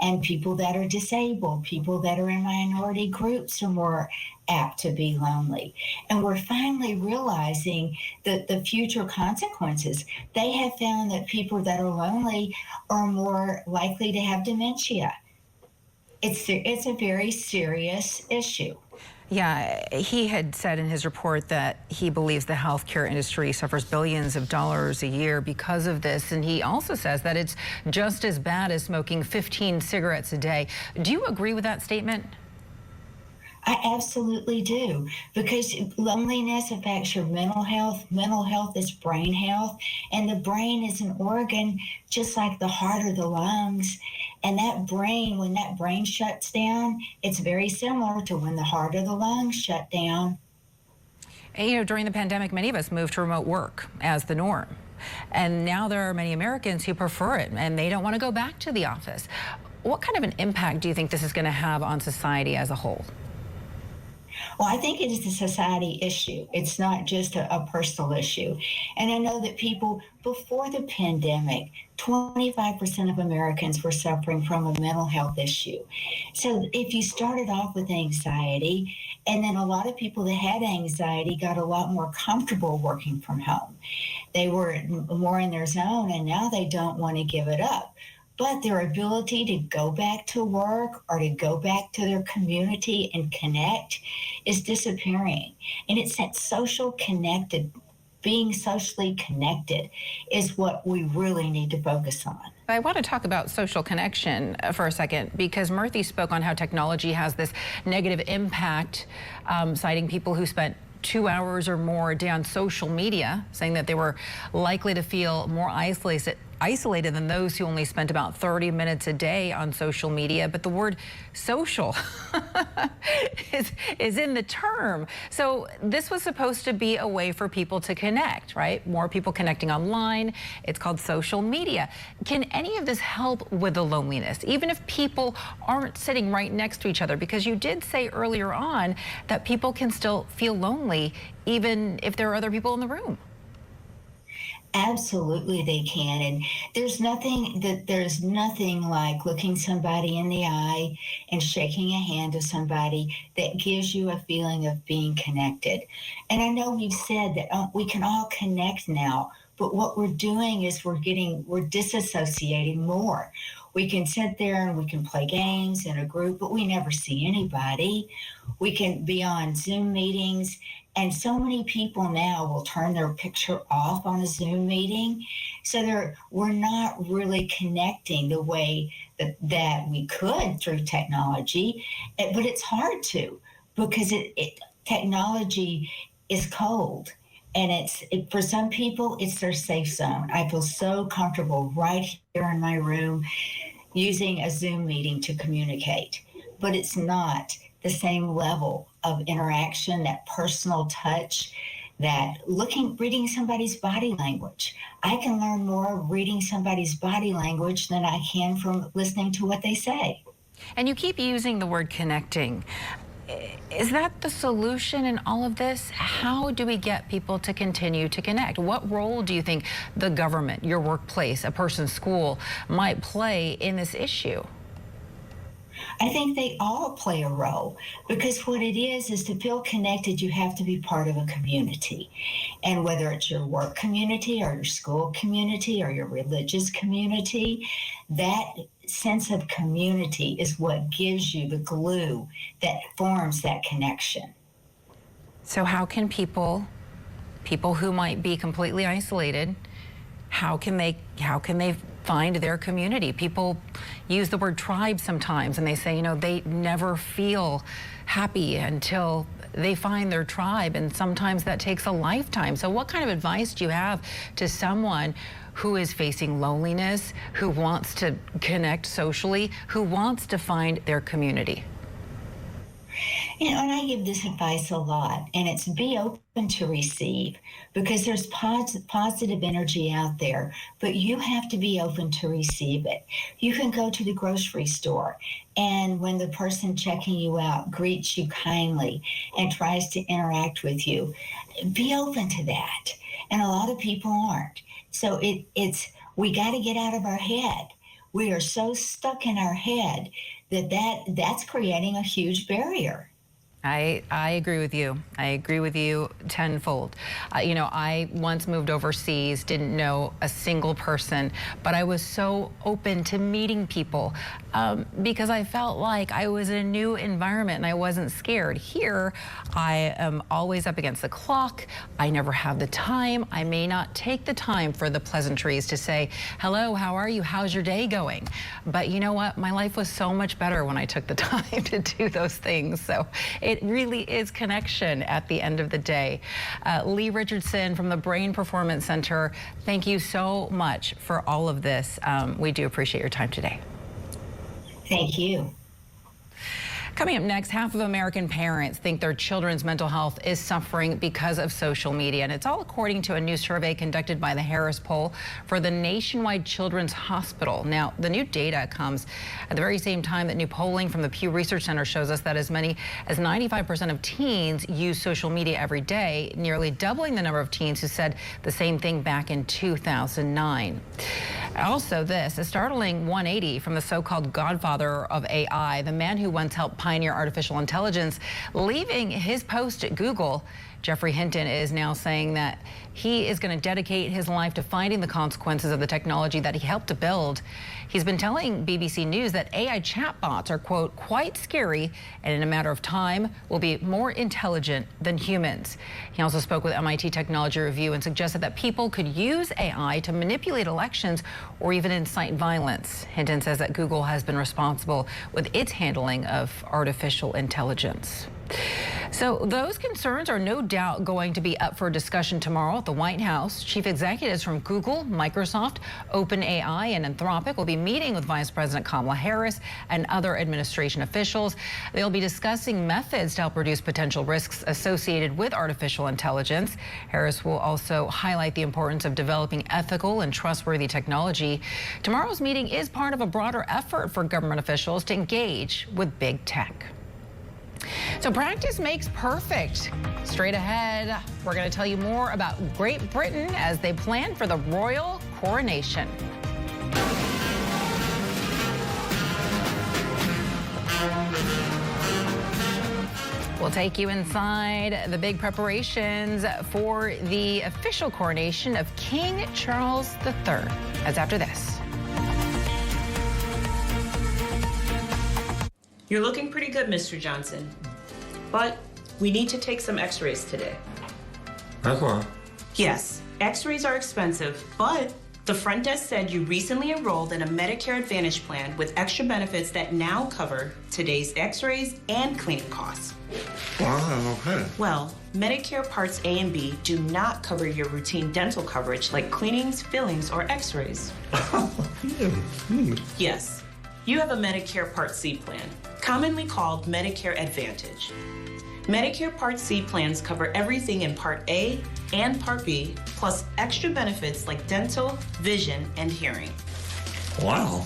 And people that are disabled, people that are in minority groups are more apt to be lonely. And we're finally realizing that the future consequences. They have found that people that are lonely are more likely to have dementia. It's a very serious issue. Yeah, he had said in his report that he believes the healthcare industry suffers billions of dollars a year because of this. And he also says that it's just as bad as smoking 15 cigarettes a day. Do you agree with that statement? I absolutely do, because loneliness affects your mental health. Mental health is brain health, and the brain is an organ just like the heart or the lungs. And that brain, when that brain shuts down, it's very similar to when the heart or the lungs shut down. And, you know, during the pandemic, many of us moved to remote work as the norm. And now there are many Americans who prefer it, and they don't want to go back to the office. What kind of an impact do you think this is going to have on society as a whole? Well, I think it is a society issue. It's not just a personal issue. And I know that people, before the pandemic, 25% of Americans were suffering from a mental health issue. So if you started off with anxiety, and then a lot of people that had anxiety got a lot more comfortable working from home. They were more in their zone, and now they don't want to give it up. But their ability to go back to work or to go back to their community and connect is disappearing. And it's that social connected, being socially connected is what we really need to focus on. I want to talk about social connection for a second, because Murthy spoke on how technology has this negative impact, citing people who spent 2 hours or more a day on social media, saying that they were likely to feel more isolated than those who only spent about 30 minutes a day on social media. But the word social is in the term. So this was supposed to be a way for people to connect, right? More people connecting online. It's called social media. Can any of this help with the loneliness, even if people aren't sitting right next to each other? Because you did say earlier on that people can still feel lonely even if there are other people in the room. Absolutely they can. And there's nothing like looking somebody in the eye and shaking a hand to somebody that gives you a feeling of being connected. And I know we've said that we can all connect now, but what we're doing is we're disassociating more. We can sit there and we can play games in a group, but we never see anybody. We can be on Zoom meetings, and so many people now will turn their picture off on a Zoom meeting. So we're not really connecting the way that we could through technology, but it's hard to, because technology is cold. And for some people, it's their safe zone. I feel so comfortable right here in my room using a Zoom meeting to communicate, but it's not the same level of interaction, that personal touch, that reading somebody's body language. I can learn more reading somebody's body language than I can from listening to what they say. And you keep using the word connecting. is that the solution in all of this? How do we get people to continue to connect? What role do you think the government, your workplace, a person's school might play in this issue? I think they all play a role, because what it is to feel connected, you have to be part of a community. And whether it's your work community or your school community or your religious community, that sense of community is what gives you the glue that forms that connection. So how can people who might be completely isolated, how can they find their community? People use the word tribe sometimes, and they say, they never feel happy until they find their tribe, and sometimes that takes a lifetime. So what kind of advice do you have to someone who is facing loneliness, who wants to connect socially, who wants to find their community? And I give this advice a lot, and it's be open to receive, because there's positive energy out there, but you have to be open to receive it. You can go to the grocery store, and when the person checking you out greets you kindly and tries to interact with you, be open to that. And a lot of people aren't. So we got to get out of our head. We are so stuck in our head that's creating a huge barrier. I agree with you. I agree with you tenfold. I once moved overseas, didn't know a single person, but I was so open to meeting people because I felt like I was in a new environment and I wasn't scared. Here, I am always up against the clock. I never have the time. I may not take the time for the pleasantries to say, hello, how are you? How's your day going? But you know what? My life was so much better when I took the time to do those things. So it really is connection at the end of the day. Lee Richardson from the Brain Performance Center, thank you so much for all of this. We do appreciate your time today. Thank you. Coming up next, half of American parents think their children's mental health is suffering because of social media. And it's all according to a new survey conducted by the Harris Poll for the Nationwide Children's Hospital. Now, the new data comes at the very same time that new polling from the Pew Research Center shows us that as many as 95% of teens use social media every day, nearly doubling the number of teens who said the same thing back in 2009. Also, a startling 180 from the so-called godfather of AI, the man who once helped pioneer artificial intelligence, leaving his post at Google. Jeffrey Hinton is now saying that he is going to dedicate his life to finding the consequences of the technology that he helped to build. He's been telling BBC News that AI chatbots are, quote, quite scary, and in a matter of time will be more intelligent than humans. He also spoke with MIT Technology Review and suggested that people could use AI to manipulate elections or even incite violence. Hinton says that Google has been responsible with its handling of artificial intelligence. So those concerns are no doubt going to be up for discussion tomorrow at the White House. Chief executives from Google, Microsoft, OpenAI, and Anthropic will be meeting with Vice President Kamala Harris and other administration officials. They'll be discussing methods to help reduce potential risks associated with artificial intelligence. Harris will also highlight the importance of developing ethical and trustworthy technology. Tomorrow's meeting is part of a broader effort for government officials to engage with big tech. So practice makes perfect. Straight ahead, we're going to tell you more about Great Britain as they plan for the royal coronation. We'll take you inside the big preparations for the official coronation of King Charles III. As after this. You're looking pretty good, Mr. Johnson. But we need to take some x-rays today. That's why. Yes, x-rays are expensive, but the front desk said you recently enrolled in a Medicare Advantage plan with extra benefits that now cover today's x-rays and cleaning costs. Wow, okay. Well, Medicare Parts A and B do not cover your routine dental coverage like cleanings, fillings, or x-rays. Yes, you have a Medicare Part C plan, commonly called Medicare Advantage. Medicare Part C plans cover everything in Part A and Part B, plus extra benefits like dental, vision, and hearing. Wow.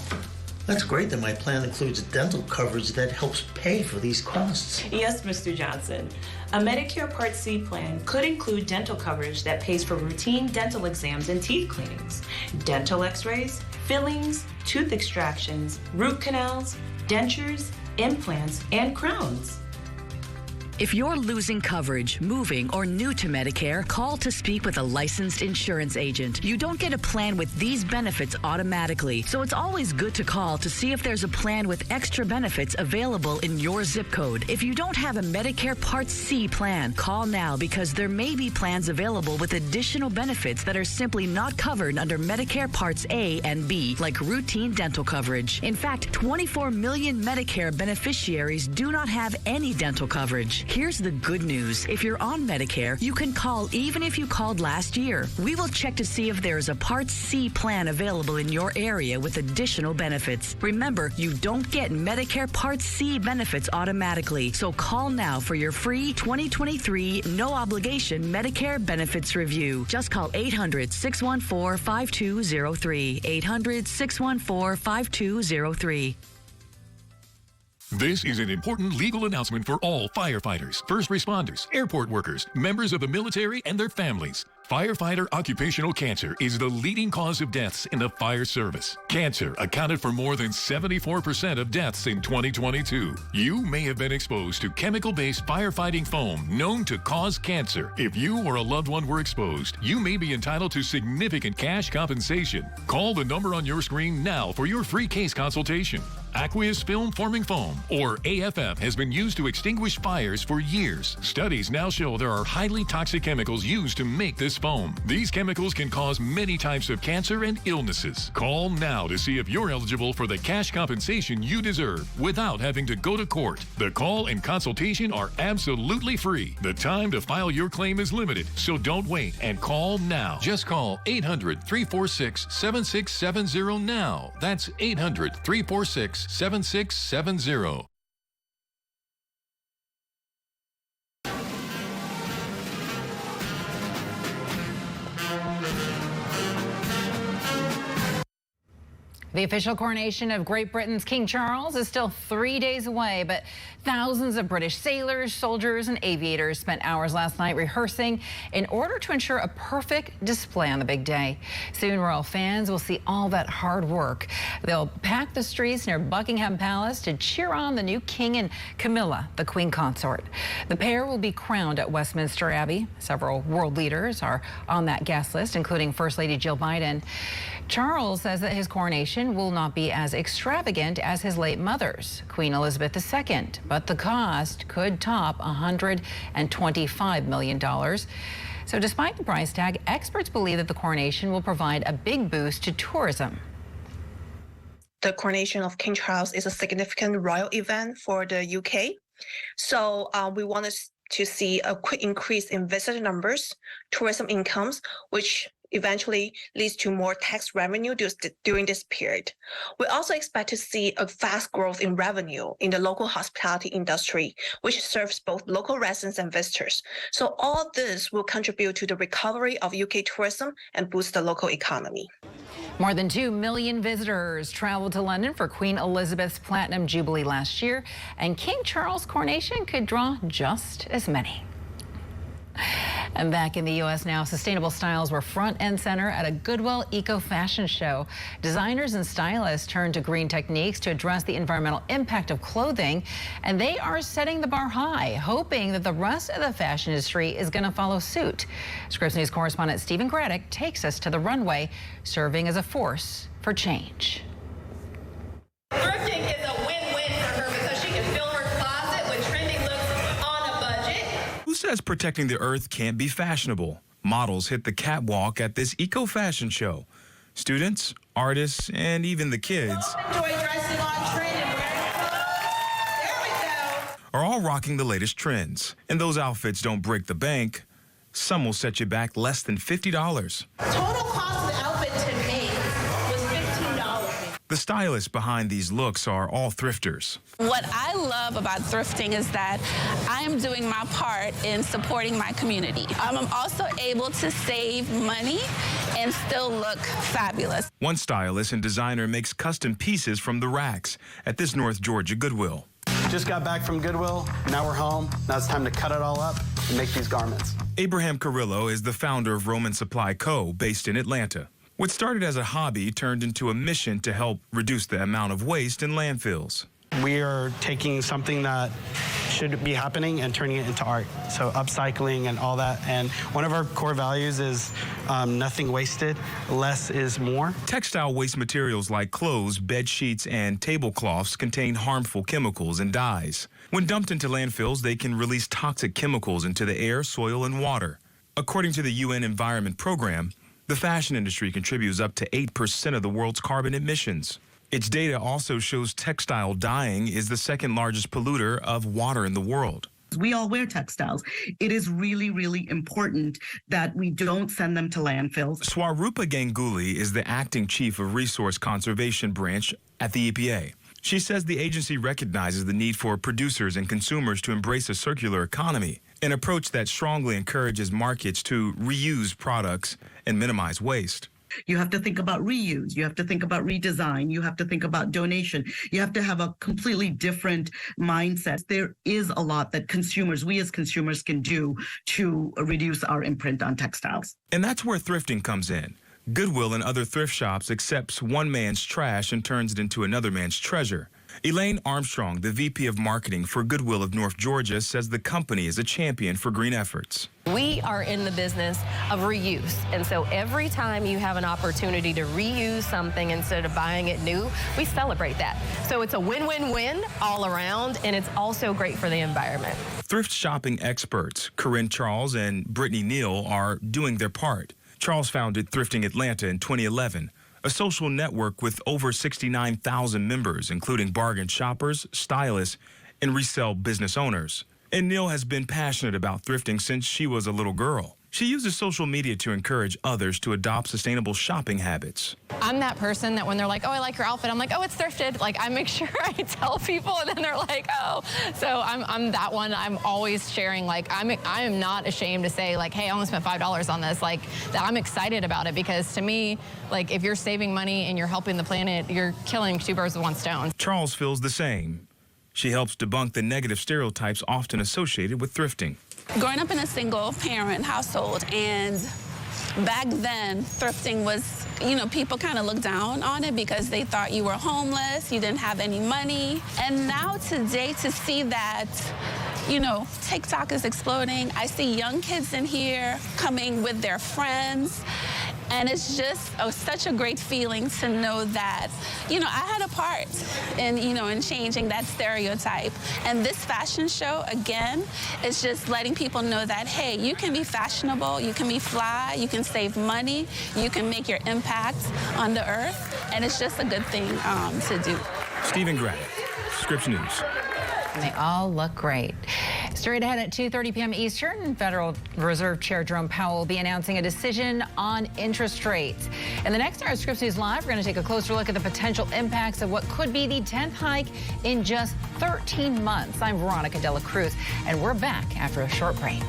That's great that my plan includes dental coverage that helps pay for these costs. Yes, Mr. Johnson. A Medicare Part C plan could include dental coverage that pays for routine dental exams and teeth cleanings, dental x-rays, fillings, tooth extractions, root canals, dentures, implants, and crowns. If you're losing coverage, moving, or new to Medicare, call to speak with a licensed insurance agent. You don't get a plan with these benefits automatically, so it's always good to call to see if there's a plan with extra benefits available in your zip code. If you don't have a Medicare Part C plan, call now because there may be plans available with additional benefits that are simply not covered under Medicare Parts A and B, like routine dental coverage. In fact, 24 million Medicare beneficiaries do not have any dental coverage. Here's the good news. If you're on Medicare, you can call even if you called last year. We will check to see if there's a Part C plan available in your area with additional benefits. Remember, you don't get Medicare Part C benefits automatically, so call now for your free 2023 no-obligation Medicare benefits review. Just call 800-614-5203. 800-614-5203. This is an important legal announcement for all firefighters, first responders, airport workers, members of the military, and their families. Firefighter occupational cancer is the leading cause of deaths in the fire service. Cancer accounted for more than 74% of deaths in 2022. You may have been exposed to chemical-based firefighting foam known to cause cancer. If you or a loved one were exposed, you may be entitled to significant cash compensation. Call the number on your screen now for your free case consultation. Aqueous Film Forming Foam, or AFF, has been used to extinguish fires for years. Studies now show there are highly toxic chemicals used to make this foam. These chemicals can cause many types of cancer and illnesses. Call now to see if you're eligible for the cash compensation you deserve without having to go to court. The call and consultation are absolutely free. The time to file your claim is limited, so don't wait and call now. Just call 800-346-7670 now. That's 800-346-7670. The official coronation of Great Britain's King Charles is still 3 days away, but thousands of British sailors, soldiers, and aviators spent hours last night rehearsing in order to ensure a perfect display on the big day. Soon, royal fans will see all that hard work. They'll pack the streets near Buckingham Palace to cheer on the new king and Camilla, the Queen consort. The pair will be crowned at Westminster Abbey. Several world leaders are on that guest list, including First Lady Jill Biden. Charles says that his coronation will not be as extravagant as his late mother's, Queen Elizabeth II, but the cost could top $125 million. So despite the price tag, experts believe that the coronation will provide a big boost to tourism. The coronation of King Charles is a significant royal event for the UK. So we wanted to see a quick increase in visitor numbers, tourism incomes, which eventually leads to more tax revenue during this period. We also expect to see a fast growth in revenue in the local hospitality industry, which serves both local residents and visitors. So all this will contribute to the recovery of UK tourism and boost the local economy. More than 2 million visitors traveled to London for Queen Elizabeth's Platinum Jubilee last year, and King Charles' coronation could draw just as many. And back in the U.S. now, sustainable styles were front and center at a Goodwill Eco Fashion Show. Designers and stylists turned to green techniques to address the environmental impact of clothing, and they are setting the bar high, hoping that the rest of the fashion industry is going to follow suit. Scripps News correspondent Stephen Craddock takes us to the runway, serving as a force for change. Thrifting is a win-win for her because she can fill her closet with trendy looks on a budget. Who says protecting the earth can't be fashionable? Models hit the catwalk at this eco-fashion show. Students, artists, and even the kids Enjoy dressing on trend and wearing clothes. There we go. are all rocking the latest trends. And those outfits don't break the bank. Some will set you back less than $50. Total cost of the outfit to make was $15. The stylists behind these looks are all thrifters. What I love about thrifting is that I am doing my part in supporting my community. I'm also able to save money and still look fabulous. One stylist and designer makes custom pieces from the racks at this North Georgia Goodwill. Just got back from Goodwill. Now we're home. Now it's time to cut it all up and make these garments. Abraham Carrillo is the founder of Roman Supply Co., based in Atlanta. What started as a hobby turned into a mission to help reduce the amount of waste in landfills. We are taking something that should be happening and turning it into art. So upcycling and all that. And one of our core values is nothing wasted, less is more. Textile waste materials like clothes, bed sheets, and tablecloths contain harmful chemicals and dyes. When dumped into landfills, they can release toxic chemicals into the air, soil, and water. According to the UN Environment Program, the fashion industry contributes up to 8% of the world's carbon emissions. Its data also shows textile dyeing is the second largest polluter of water in the world. We all wear textiles. It is really, really important that we don't send them to landfills. Swarupa Ganguly is the acting chief of Resource Conservation Branch at the EPA. She says the agency recognizes the need for producers and consumers to embrace a circular economy, an approach that strongly encourages markets to reuse products and minimize waste. You have to think about reuse. You have to think about redesign. You have to think about donation. You have to have a completely different mindset. There is a lot that we as consumers can do to reduce our imprint on textiles. And that's where thrifting comes in. Goodwill and other thrift shops accepts one man's trash and turns it into another man's treasure. Elaine Armstrong, the VP of Marketing for Goodwill of North Georgia, says the company is a champion for green efforts. We are in the business of reuse, and so every time you have an opportunity to reuse something instead of buying it new, we celebrate that. So it's a win-win-win all around, and it's also great for the environment. Thrift shopping experts Corinne Charles and Brittany Neal are doing their part. Charles founded Thrifting Atlanta in 2011, a social network with over 69,000 members, including bargain shoppers, stylists, and resale business owners. And Neil has been passionate about thrifting since she was a little girl. She uses social media to encourage others to adopt sustainable shopping habits. I'm that person that when they're like, oh, I like your outfit, I'm like, oh, it's thrifted. Like, I make sure I tell people, and then they're like, oh. So I'm that one. I'm always sharing, like, I am not ashamed to say, like, hey, I only spent $5 on this. Like, I'm excited about it because to me, like, if you're saving money and you're helping the planet, you're killing two birds with one stone. Charles feels the same. She helps debunk the negative stereotypes often associated with thrifting. Growing up in a single parent household, and back then thrifting was, people kind of looked down on it because they thought you were homeless, you didn't have any money. And now today to see that, TikTok is exploding. I see young kids in here coming with their friends. And it's just such a great feeling to know that, I had a part in changing that stereotype. And this fashion show, again, is just letting people know that, hey, you can be fashionable, you can be fly, you can save money, you can make your impact on the earth. And it's just a good thing to do. Stephen Graddick, Scripps News. And they all look great. Straight ahead at 2:30 p.m. Eastern, Federal Reserve Chair Jerome Powell will be announcing a decision on interest rates. In the next hour of Scripps News Live, we're going to take a closer look at the potential impacts of what could be the 10th hike in just 13 months. I'm Veronica Dela Cruz, and we're back after a short break.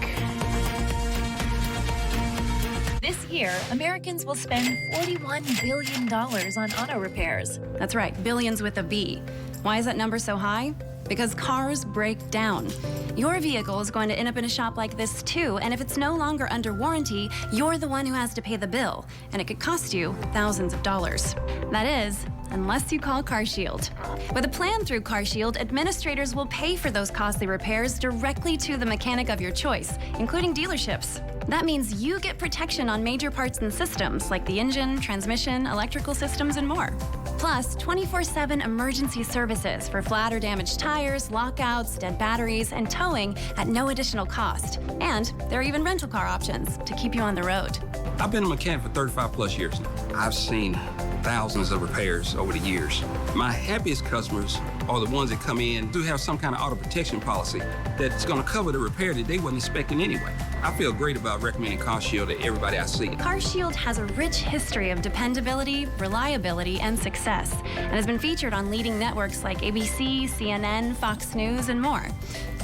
This year, Americans will spend $41 billion on auto repairs. That's right, billions with a B. Why is that number so high? Because cars break down. Your vehicle is going to end up in a shop like this too, and if it's no longer under warranty, you're the one who has to pay the bill, and it could cost you thousands of dollars. That is, unless you call CarShield. With a plan through CarShield, administrators will pay for those costly repairs directly to the mechanic of your choice, including dealerships. That means you get protection on major parts and systems like the engine, transmission, electrical systems, and more. Plus, 24/7 emergency services for flat or damaged tires, lockouts, dead batteries, and towing at no additional cost. And there are even rental car options to keep you on the road. I've been a mechanic for 35 plus years now. I've seen thousands of repairs over the years. My happiest customers are the ones that come in, do have some kind of auto protection policy that's going to cover the repair that they wasn't expecting anyway. I feel great about recommending CarShield to everybody I see. CarShield has a rich history of dependability, reliability, and success, and has been featured on leading networks like ABC, CNN, Fox News, and more.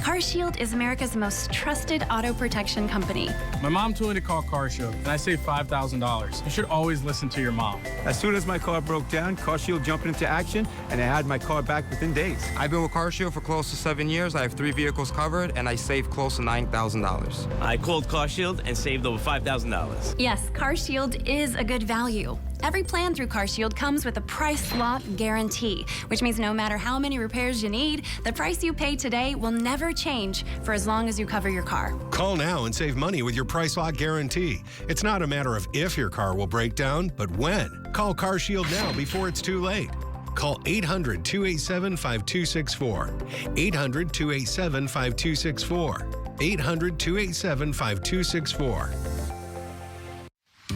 CarShield is America's most trusted auto protection company. My mom told me to call CarShield, and I saved $5,000. You should always listen to your mom. As soon as my car broke down, CarShield jumped into action, and I had my car back within days. I've been with CarShield for close to 7 years. I have 3 vehicles covered, and I saved close to $9,000. I called CarShield and saved over $5,000. Yes, CarShield is a good value. Every plan through CarShield comes with a price lock guarantee, which means no matter how many repairs you need, the price you pay today will never change for as long as you cover your car. Call now and save money with your price lock guarantee. It's not a matter of if your car will break down, but when. Call CarShield now before it's too late. Call 800-287-5264. 800-287-5264. 800-287-5264.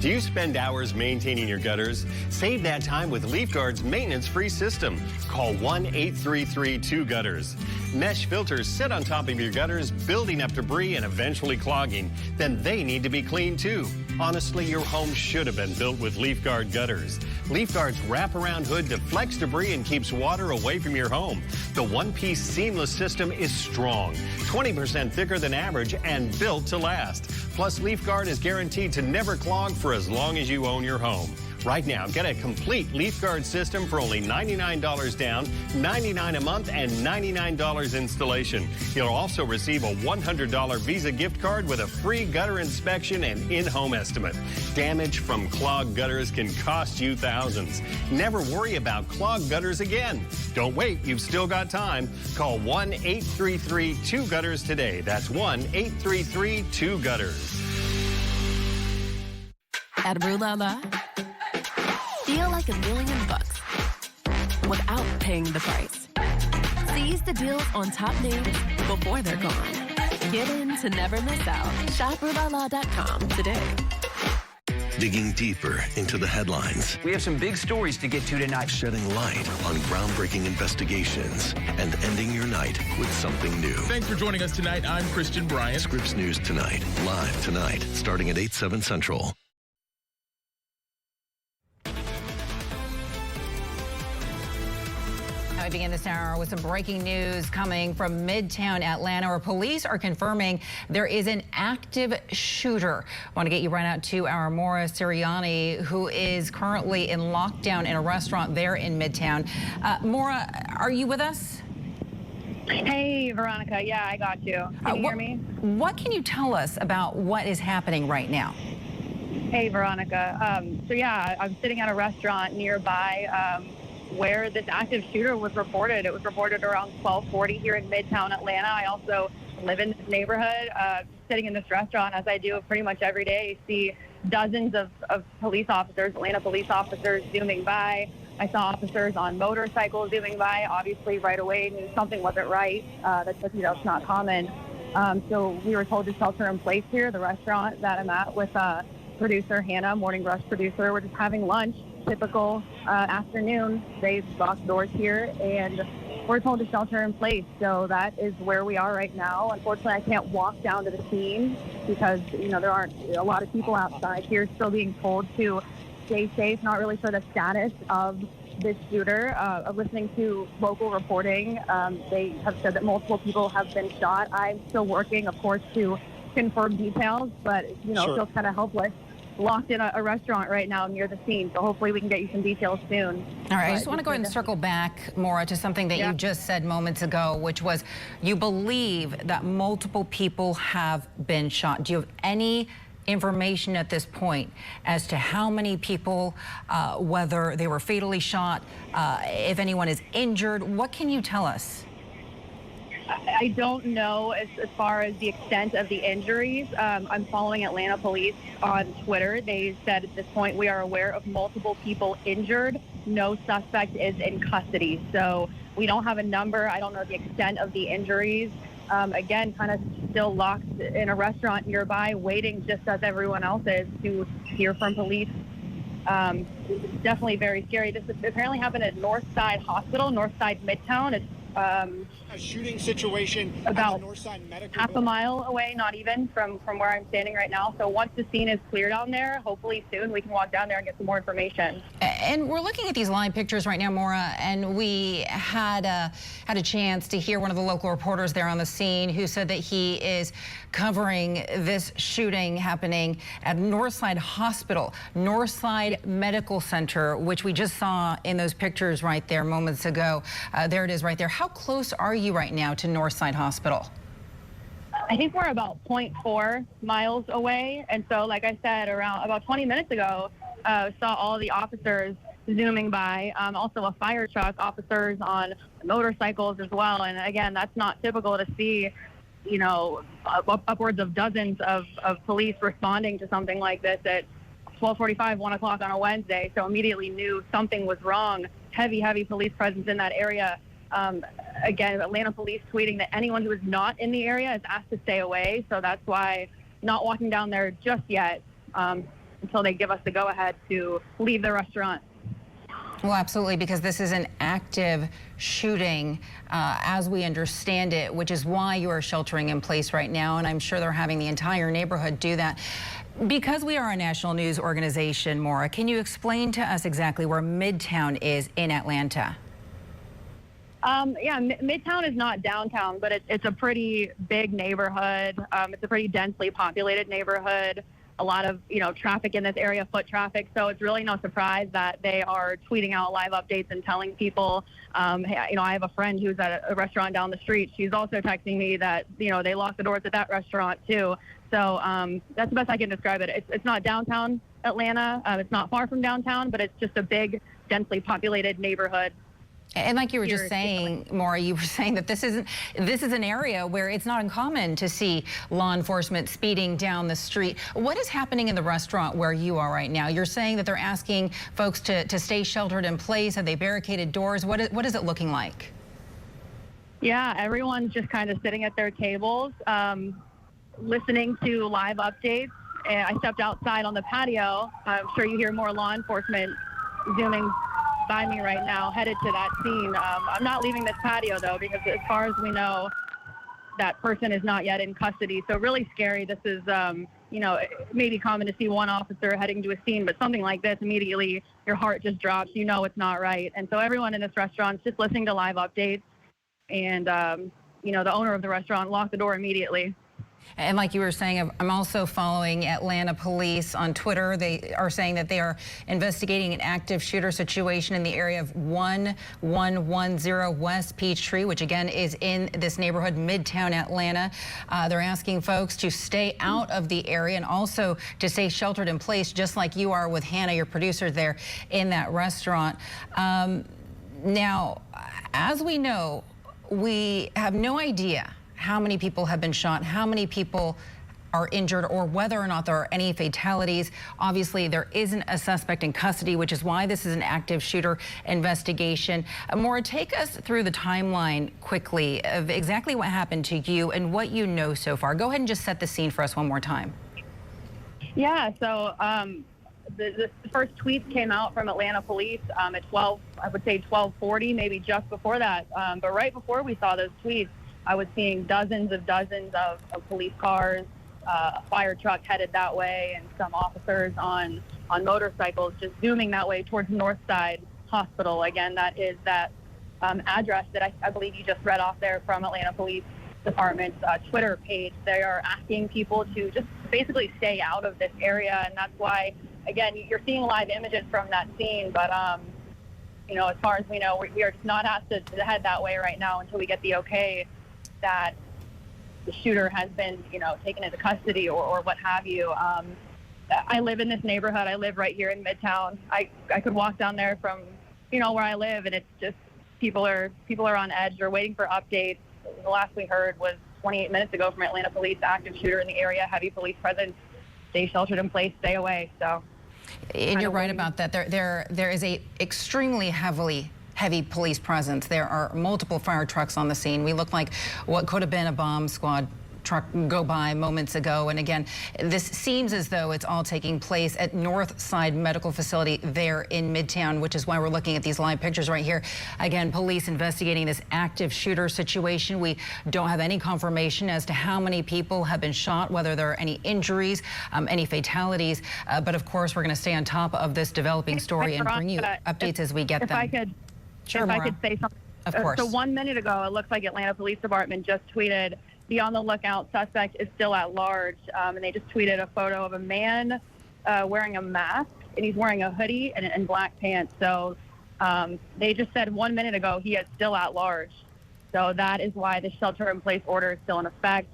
Do you spend hours maintaining your gutters? Save that time with LeafGuard's maintenance-free system. Call 1-833-2-GUTTERS. Mesh filters sit on top of your gutters, building up debris and eventually clogging. Then they need to be cleaned too. Honestly, your home should have been built with LeafGuard gutters. LeafGuard's wraparound hood deflects debris and keeps water away from your home. The one-piece seamless system is strong, 20% thicker than average, and built to last. Plus, LeafGuard is guaranteed to never clog for as long as you own your home. Right now, get a complete LeafGuard system for only $99 down, $99 a month, and $99 installation. You'll also receive a $100 Visa gift card with a free gutter inspection and in-home estimate. Damage from clogged gutters can cost you thousands. Never worry about clogged gutters again. Don't wait, you've still got time. Call 1-833-2-GUTTERS today. That's 1-833-2-GUTTERS. At Rue La La, feel like $1 million without paying the price. Seize the deals on top names before they're gone. Get in to never miss out. Shop RueLaLa.com today. Digging deeper into the headlines. We have some big stories to get to tonight. Shedding light on groundbreaking investigations and ending your night with something new. Thanks for joining us tonight. I'm Christian Bryant. Scripps News Tonight, live tonight, starting at 8/7 Central. We begin this hour with some breaking news coming from Midtown Atlanta, where police are confirming there is an active shooter. I want to get you right out to our Maura Siriani, who is currently in lockdown in a restaurant there in Midtown. Maura, are you with us? Hey, Veronica. Yeah, I got you. Can you hear me? What can you tell us about what is happening right now? Hey, Veronica. So yeah, I'm sitting at a restaurant nearby where this active shooter was reported. It was reported around 12:40 here in Midtown Atlanta. I also live in this neighborhood. Sitting in this restaurant, as I do pretty much every day, see dozens of police officers, Atlanta police officers zooming by. I saw officers on motorcycles zooming by. Obviously, right away, knew something wasn't right. That's not common. So we were told to shelter in place here, the restaurant that I'm at with producer Hannah, Morning Rush producer. We're just having lunch. Typical afternoon. They've locked doors here, and we're told to shelter in place. So that is where we are right now. Unfortunately, I can't walk down to the scene because, there aren't a lot of people outside here. Still being told to stay safe. Not really sure the status of this shooter. Listening to local reporting, they have said that multiple people have been shot. I'm still working, of course, to confirm details, but, Sure. Feels kind of helpless. Locked in a restaurant right now near the scene, so hopefully we can get you some details soon. All right, I just want to go ahead and circle back, Maura, to something that you just said moments ago, which was you believe that multiple people have been shot. Do you have any information at this point as to how many people, whether they were fatally shot, if anyone is injured? What can you tell us? I don't know as far as the extent of the injuries. I'm following Atlanta police on Twitter. They said at this point we are aware of multiple people injured. No suspect is in custody. So we don't have a number. I don't know the extent of the injuries. Again, kind of still locked in a restaurant nearby, waiting just as everyone else is to hear from police. Definitely very scary. This apparently happened at Northside Hospital, Northside Midtown. It's a shooting situation about Northside Medical half a mile away, not even from where I'm standing right now. So once the scene is cleared on there, hopefully soon we can walk down there and get some more information. And we're looking at these live pictures right now, Maura, and we had a chance to hear one of the local reporters there on the scene who said that he is covering this shooting happening at Northside Hospital, Northside Medical Center, which we just saw in those pictures right there moments ago. There it is right there. How close are you right now to Northside Hospital? I think we're about 0.4 miles away. And so, like I said, about 20 minutes ago, saw all the officers zooming by, also a fire truck, officers on motorcycles as well. And again, that's not typical to see, you know, upwards of dozens of police responding to something like this at 12:45, 1 o'clock on a Wednesday. So immediately knew something was wrong. Heavy police presence in that area. Again, Atlanta police tweeting that anyone who is not in the area is asked to stay away. So that's why not walking down there just yet until they give us the go-ahead to leave the restaurant. Well, absolutely, because this is an active shooting as we understand it, which is why you are sheltering in place right now. And I'm sure they're having the entire neighborhood do that. Because we are a national news organization, Maura, can you explain to us exactly where Midtown is in Atlanta? Yeah, Midtown is not downtown, but it's a pretty big neighborhood. It's a pretty densely populated neighborhood. A lot of, you know, traffic in this area, foot traffic. So it's really no surprise that they are tweeting out live updates and telling people, hey, you know, I have a friend who's at a restaurant down the street. She's also texting me that, you know, they locked the doors at that restaurant too. So that's the best I can describe it. It's not downtown Atlanta. It's not far from downtown, but it's just a big, densely populated neighborhood. And like you were just saying, Maura, you were saying that this is an area where it's not uncommon to see law enforcement speeding down the street. What is happening in the restaurant where you are right now? You're saying that they're asking folks to stay sheltered in place. Have they barricaded doors? What is it looking like? Yeah, everyone's just kind of sitting at their tables, listening to live updates. And I stepped outside on the patio. I'm sure you hear more law enforcement zooming by me right now, headed to that scene. I'm not leaving this patio though, because as far as we know, that person is not yet in custody. So really scary. This is, you know, it may be common to see one officer heading to a scene, but something like this, immediately your heart just drops. You know it's not right. And so everyone in this restaurant is just listening to live updates. And, you know, the owner of the restaurant locked the door immediately. And like you were saying, I'm also following Atlanta police on Twitter. They are saying that they are investigating an active shooter situation in the area of 1110 West Peachtree, which again is in this neighborhood, Midtown Atlanta. They're asking folks to stay out of the area and also to stay sheltered in place, just like you are with Hannah, your producer there in that restaurant. Now, as we know, we have no idea how many people have been shot, how many people are injured, or whether or not there are any fatalities. Obviously, there isn't a suspect in custody, which is why this is an active shooter investigation. Maura, take us through the timeline quickly of exactly what happened to you and what you know so far. Go ahead and just set the scene for us one more time. Yeah, so the first tweets came out from Atlanta police at 12:40, maybe just before that. But right before we saw those tweets, I was seeing dozens of police cars, a fire truck headed that way, and some officers on motorcycles just zooming that way towards Northside Hospital. Again, that is that address that I believe you just read off there from Atlanta Police Department's Twitter page. They are asking people to just basically stay out of this area, and that's why, again, you're seeing live images from that scene, but you know, as far as we know, we are just not asked to head that way right now until we get the okay that the shooter has been, you know, taken into custody or what have you. I live in this neighborhood. I live right here in Midtown. I could walk down there from, you know, where I live, and it's just people are on edge. They're waiting for updates. The last we heard was 28 minutes ago from Atlanta police, active shooter in the area, heavy police presence, stay sheltered in place, stay away. So, and you're right about that. There is a extremely heavy police presence. There are multiple fire trucks on the scene. We look like what could have been a bomb squad truck go by moments ago. And again, this seems as though it's all taking place at Northside Medical Facility there in Midtown, which is why we're looking at these live pictures right here. Again, police investigating this active shooter situation. We don't have any confirmation as to how many people have been shot, whether there are any injuries, any fatalities. But of course, we're going to stay on top of this developing story and bring you updates as we get them. I could say something. Of course. So 1 minute ago, it looks like Atlanta Police Department just tweeted, "Be on the lookout, suspect is still at large." And they just tweeted a photo of a man wearing a mask, and he's wearing a hoodie and black pants. So they just said 1 minute ago he is still at large. So that is why the shelter-in-place order is still in effect.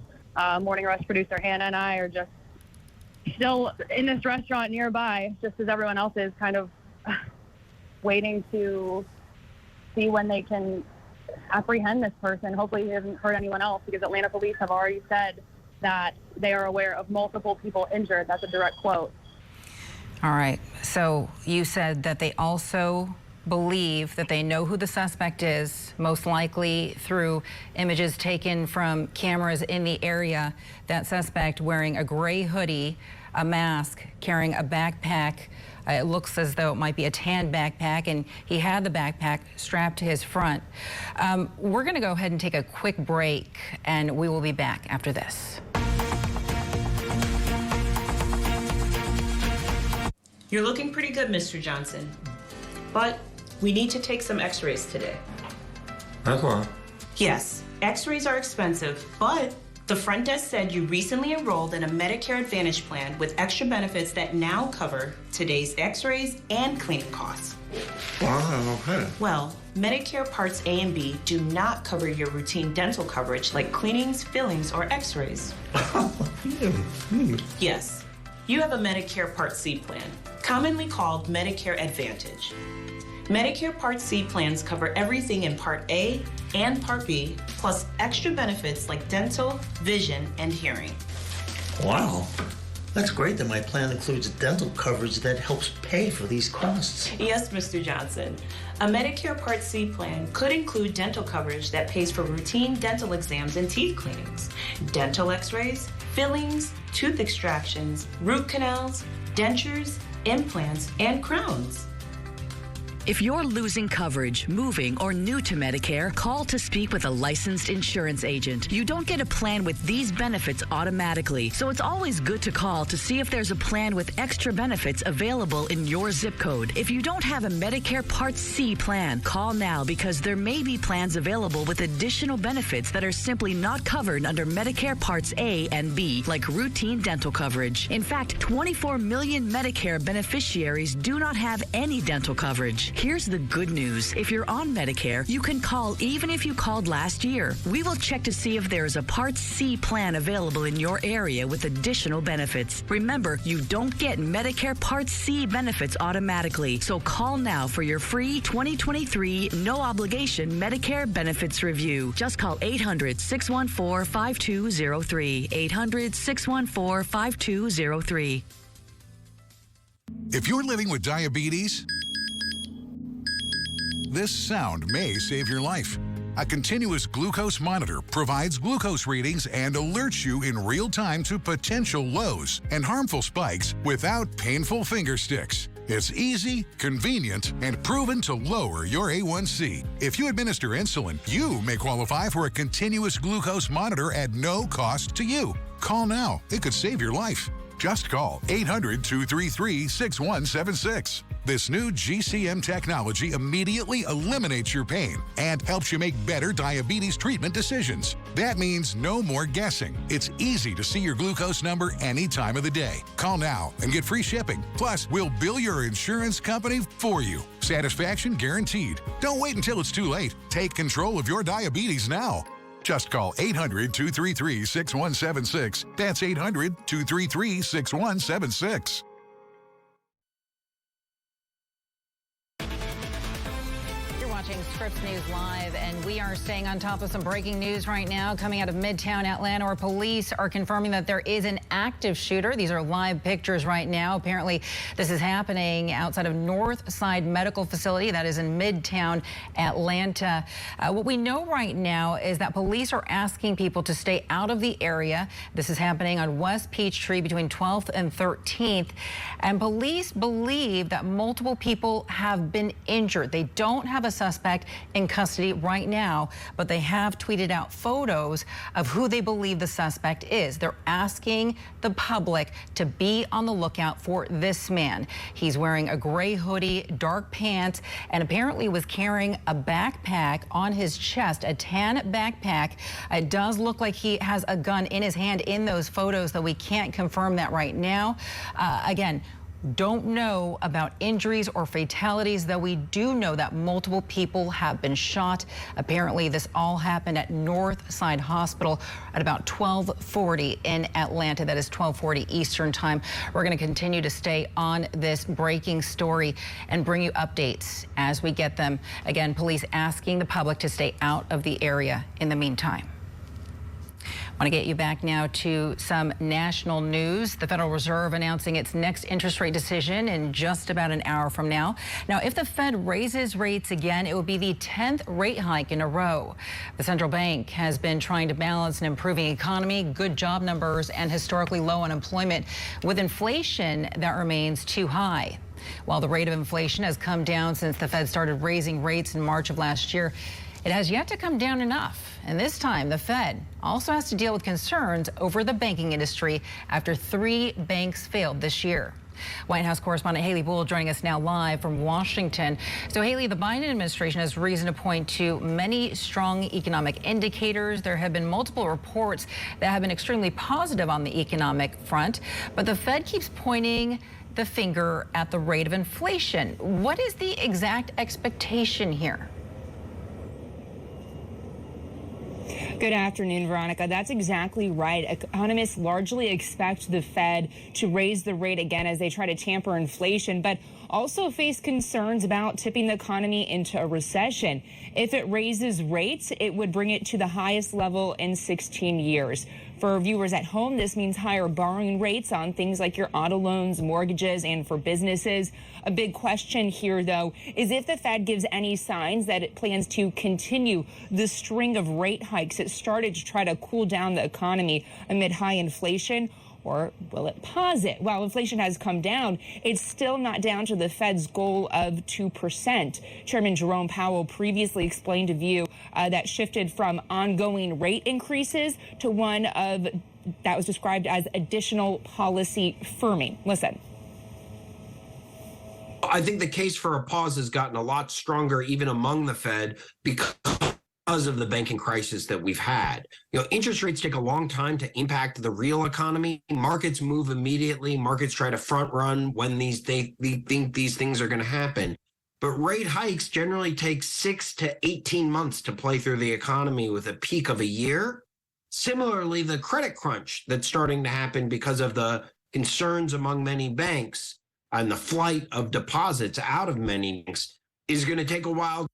Morning Rush producer Hannah and I are just still in this restaurant nearby, just as everyone else is, kind of waiting to see when they can apprehend this person. Hopefully he doesn't hurt anyone else, because Atlanta police have already said that they are aware of multiple people injured. That's a direct quote. All right. So you said that they also believe that they know who the suspect is, most likely through images taken from cameras in the area. That suspect wearing a gray hoodie, a mask, carrying a backpack. It looks as though it might be a tan backpack, and he had the backpack strapped to his front. We're going to go ahead and take a quick break, and we will be back after this. You're looking pretty good, Mr. Johnson, but we need to take some x-rays today. That's why. Yes, x-rays are expensive, but the front desk said you recently enrolled in a Medicare Advantage plan with extra benefits that now cover today's x-rays and cleaning costs. Wow, okay. Well, Medicare Parts A and B do not cover your routine dental coverage like cleanings, fillings, or x-rays. Yes, you have a Medicare Part C plan, commonly called Medicare Advantage. Medicare Part C plans cover everything in Part A and Part B, plus extra benefits like dental, vision, and hearing. Wow. That's great that my plan includes dental coverage that helps pay for these costs. Yes, Mr. Johnson. A Medicare Part C plan could include dental coverage that pays for routine dental exams and teeth cleanings, dental x-rays, fillings, tooth extractions, root canals, dentures, implants, and crowns. If you're losing coverage, moving, or new to Medicare, call to speak with a licensed insurance agent. You don't get a plan with these benefits automatically, so it's always good to call to see if there's a plan with extra benefits available in your zip code. If you don't have a Medicare Part C plan, call now, because there may be plans available with additional benefits that are simply not covered under Medicare Parts A and B, like routine dental coverage. In fact, 24 million Medicare beneficiaries do not have any dental coverage. Here's the good news. If you're on Medicare, you can call even if you called last year. We will check to see if there is a Part C plan available in your area with additional benefits. Remember, you don't get Medicare Part C benefits automatically, so call now for your free 2023 no-obligation Medicare benefits review. Just call 800-614-5203. 800-614-5203. If you're living with diabetes, this sound may save your life. A continuous glucose monitor provides glucose readings and alerts you in real time to potential lows and harmful spikes without painful finger sticks. It's easy, convenient, and proven to lower your A1C. If you administer insulin, you may qualify for a continuous glucose monitor at no cost to you. Call now. It could save your life. Just call 800-233-6176. This new GCM technology immediately eliminates your pain and helps you make better diabetes treatment decisions. That means no more guessing. It's easy to see your glucose number any time of the day. Call now and get free shipping. Plus, we'll bill your insurance company for you. Satisfaction guaranteed. Don't wait until it's too late. Take control of your diabetes now. Just call 800-233-6176. That's 800-233-6176. You're watching Scripps News Live, and we are staying on top of some breaking news right now coming out of Midtown Atlanta, where police are confirming that there is an active shooter. These are live pictures right now. Apparently, this is happening outside of Northside Medical Facility that is in Midtown Atlanta. What we know right now is that police are asking people to stay out of the area. This is happening on West Peachtree between 12th and 13th, and police believe that multiple people have been injured. They don't have a suspect in custody right now, but they have tweeted out photos of who they believe the suspect is. They're asking the public to be on the lookout for this man. He's wearing a gray hoodie, dark pants, and apparently was carrying a backpack on his chest, a tan backpack. It does look like he has a gun in his hand in those photos, though we can't confirm that right now. Again, don't know about injuries or fatalities, though we do know that multiple people have been shot. Apparently, this all happened at Northside Hospital at about 12:40 in Atlanta. That is 12:40 Eastern time. We're going to continue to stay on this breaking story and bring you updates as we get them. Again, police asking the public to stay out of the area in the meantime. I want to get you back now to some national news. The Federal Reserve announcing its next interest rate decision in just about an hour from now. Now, if the Fed raises rates again, it will be the 10th rate hike in a row. The central bank has been trying to balance an improving economy, good job numbers, and historically low unemployment with inflation that remains too high. While the rate of inflation has come down since the Fed started raising rates in March of last year, it has yet to come down enough. And this time, the Fed also has to deal with concerns over the banking industry after 3 banks failed this year. White House correspondent Haley Bull joining us now live from Washington. So, Haley, the Biden administration has reason to point to many strong economic indicators. There have been multiple reports that have been extremely positive on the economic front, but the Fed keeps pointing the finger at the rate of inflation. What is the exact expectation here? Good afternoon, Veronica. That's exactly right. Economists largely expect the Fed to raise the rate again as they try to tamper inflation, but also face concerns about tipping the economy into a recession. If it raises rates, it would bring it to the highest level in 16 years. For viewers at home, this means higher borrowing rates on things like your auto loans, mortgages, and for businesses. A big question here, though, is if the Fed gives any signs that it plans to continue the string of rate hikes it started to try to cool down the economy amid high inflation, or will it pause it? While inflation has come down, it's still not down to the Fed's goal of 2%. Chairman Jerome Powell previously explained a view that shifted from ongoing rate increases to one of that was described as additional policy firming. Listen. I think the case for a pause has gotten a lot stronger even among the Fed because of the banking crisis that we've had. Interest rates take a long time to impact the real economy. Markets move immediately. Markets try to front run when they think these things are going to happen. But rate hikes generally take 6 to 18 months to play through the economy with a peak of a year. Similarly, the credit crunch that's starting to happen because of the concerns among many banks and the flight of deposits out of many banks is going to take a while.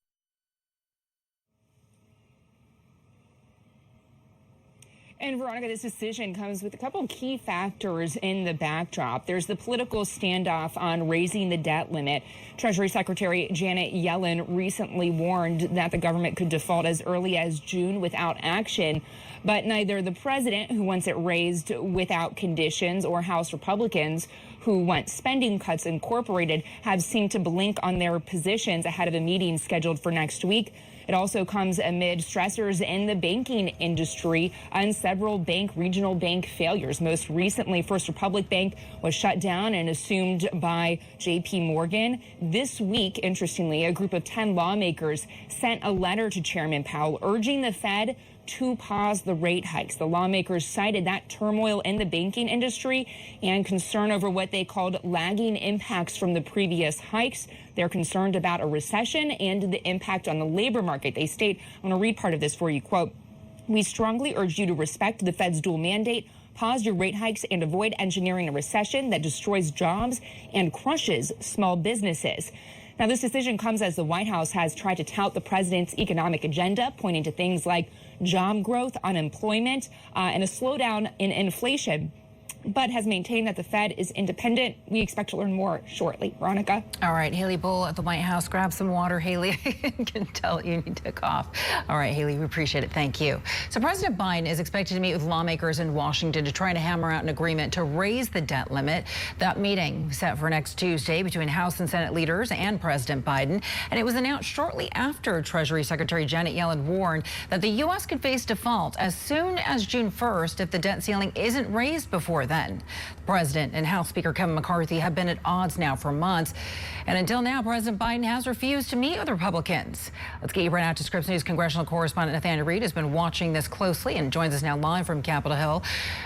And Veronica, this decision comes with a couple of key factors in the backdrop. There's the political standoff on raising the debt limit. Treasury Secretary Janet Yellen recently warned that the government could default as early as June without action. But neither the president, who wants it raised without conditions, or House Republicans, who want spending cuts incorporated, have seemed to blink on their positions ahead of a meeting scheduled for next week. It also comes amid stressors in the banking industry and several regional bank failures. Most recently, First Republic Bank was shut down and assumed by J.P. Morgan. This week, interestingly, a group of 10 lawmakers sent a letter to Chairman Powell urging the Fed to pause the rate hikes. The lawmakers cited that turmoil in the banking industry and concern over what they called lagging impacts from the previous hikes. They're concerned about a recession and the impact on the labor market. They state, I'm going to read part of this for you, quote, "We strongly urge you to respect the Fed's dual mandate, pause your rate hikes, and avoid engineering a recession that destroys jobs and crushes small businesses." Now, this decision comes as the White House has tried to tout the president's economic agenda, pointing to things like job growth, unemployment, and a slowdown in inflation, but has maintained that the Fed is independent. We expect to learn more shortly. Veronica? All right, Haley Bull at the White House. Grab some water, Haley. I can tell you need to cough. All right, Haley, we appreciate it. Thank you. So President Biden is expected to meet with lawmakers in Washington to try to hammer out an agreement to raise the debt limit. That meeting set for next Tuesday between House and Senate leaders and President Biden. And it was announced shortly after Treasury Secretary Janet Yellen warned that the U.S. could face default as soon as June 1st if the debt ceiling isn't raised before then. The President and House Speaker Kevin McCarthy have been at odds now for months. And until now, President Biden has refused to meet with Republicans. Let's get you right out to Scripps News congressional correspondent Nathaniel Reed has been watching this closely and joins us now live from Capitol Hill.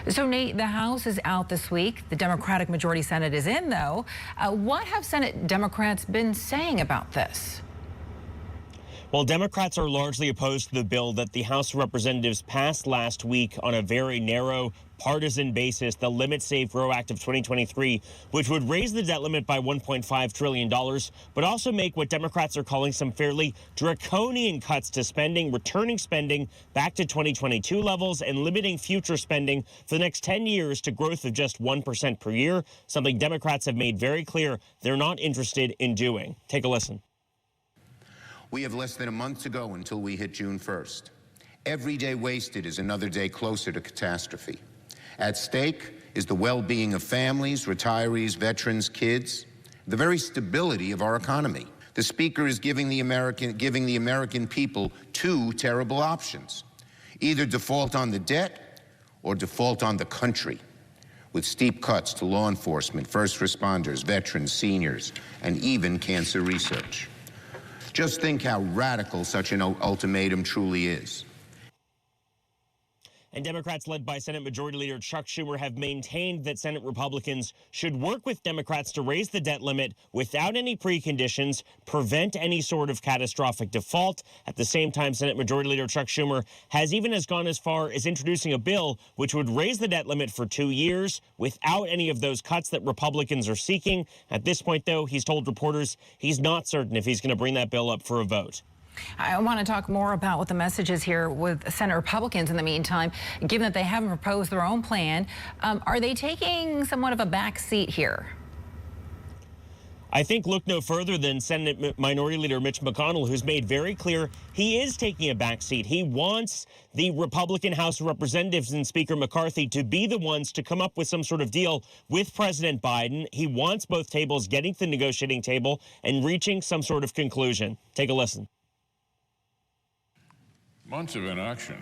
So, Nate, the House is out this week. The Democratic majority Senate is in, though. What have Senate Democrats been saying about this? Well, Democrats are largely opposed to the bill that the House of Representatives passed last week on a very narrow partisan basis, the Limit Save Grow Act of 2023, which would raise the debt limit by $1.5 trillion, but also make what Democrats are calling some fairly draconian cuts to spending, returning spending back to 2022 levels and limiting future spending for the next 10 years to growth of just 1% per year, something Democrats have made very clear they're not interested in doing. Take a listen. We have less than a month to go until we hit June 1st. Every day wasted is another day closer to catastrophe. At stake is the well-being of families, retirees, veterans, kids, the very stability of our economy. The Speaker is giving the American people two terrible options: either default on the debt or default on the country, with steep cuts to law enforcement, first responders, veterans, seniors, and even cancer research. Just think how radical such an ultimatum truly is. And Democrats led by Senate Majority Leader Chuck Schumer have maintained that Senate Republicans should work with Democrats to raise the debt limit without any preconditions, prevent any sort of catastrophic default. At the same time, Senate Majority Leader Chuck Schumer has gone as far as introducing a bill which would raise the debt limit for 2 years without any of those cuts that Republicans are seeking. At this point, though, he's told reporters he's not certain if he's going to bring that bill up for a vote. I want to talk more about what the message is here with Senate Republicans in the meantime, given that they haven't proposed their own plan. Are they taking somewhat of a back seat here? I think look no further than Senate Minority Leader Mitch McConnell, who's made very clear he is taking a back seat. He wants the Republican House of Representatives and Speaker McCarthy to be the ones to come up with some sort of deal with President Biden. He wants both tables getting to the negotiating table and reaching some sort of conclusion. Take a listen. Months of inaction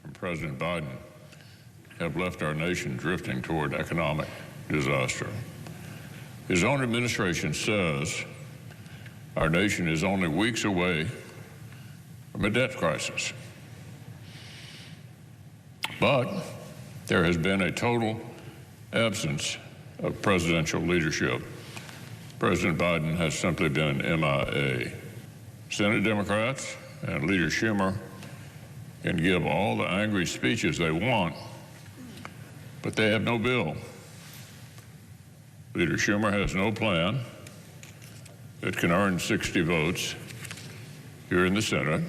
from President Biden have left our nation drifting toward economic disaster. His own administration says our nation is only weeks away from a debt crisis. But there has been a total absence of presidential leadership. President Biden has simply been MIA. Senate Democrats and Leader Schumer can give all the angry speeches they want, but they have no bill. Leader Schumer has no plan that can earn 60 votes here in the Senate.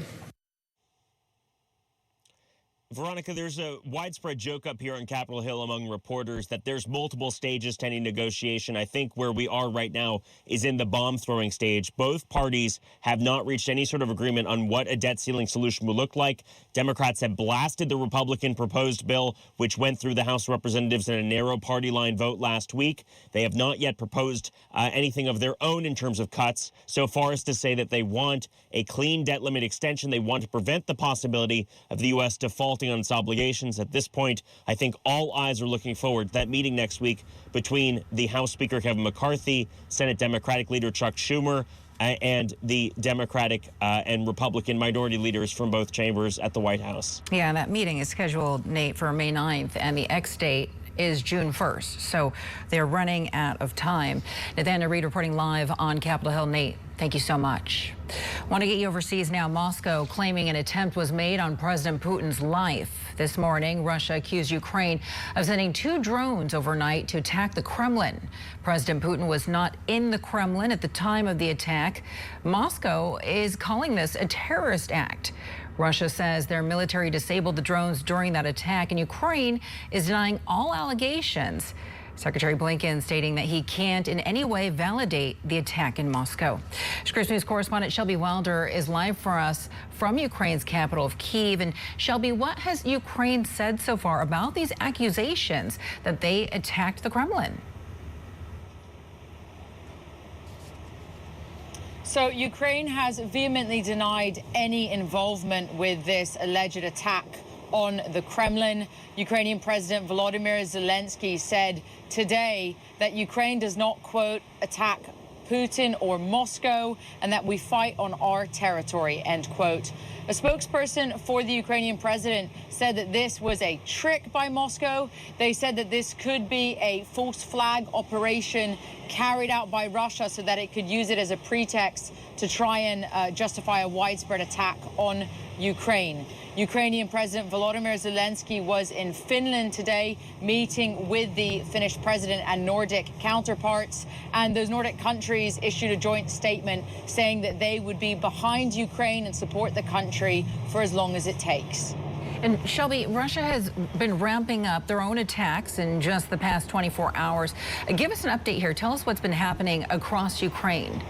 Veronica, there's a widespread joke up here on Capitol Hill among reporters that there's multiple stages to any negotiation. I think where we are right now is in the bomb-throwing stage. Both parties have not reached any sort of agreement on what a debt ceiling solution would look like. Democrats have blasted the Republican proposed bill, which went through the House of Representatives in a narrow party line vote last week. They have not yet proposed anything of their own in terms of cuts, so far as to say that they want a clean debt limit extension. They want to prevent the possibility of the U.S. defaulting on its obligations. At this point, I think all eyes are looking forward to that meeting next week between the House Speaker Kevin McCarthy, Senate Democratic Leader Chuck Schumer, and the Democratic and Republican minority leaders from both chambers at the White House. Yeah, that meeting is scheduled, Nate, for May 9th, and the X date is June 1st, so they're running out of time. Nathaniel Reed reporting live on Capitol Hill. Nate, thank you so much. Want to get you overseas now. Moscow claiming an attempt was made on President Putin's life. This morning, Russia accused Ukraine of sending 2 drones overnight to attack the Kremlin. President Putin was not in the Kremlin at the time of the attack. Moscow is calling this a terrorist act. Russia says their military disabled the drones during that attack, and Ukraine is denying all allegations. Secretary Blinken stating that he can't in any way validate the attack in Moscow. Scripps News correspondent Shelby Wilder is live for us from Ukraine's capital of Kyiv. And Shelby, what has Ukraine said so far about these accusations that they attacked the Kremlin? So Ukraine has vehemently denied any involvement with this alleged attack on the Kremlin. Ukrainian President Volodymyr Zelensky said today that Ukraine does not, quote, attack Putin or Moscow, and that we fight on our territory, end quote. A spokesperson for the Ukrainian president said that this was a trick by Moscow. They said that this could be a false flag operation carried out by Russia so that it could use it as a pretext to try and justify a widespread attack on Ukraine. Ukrainian President Volodymyr Zelensky was in Finland today meeting with the Finnish president and Nordic counterparts, and those Nordic countries issued a joint statement saying that they would be behind Ukraine and support the country for as long as it takes. And Shelby, Russia has been ramping up their own attacks in just the past 24 hours. Give us an update here. Tell us what's been happening across Ukraine.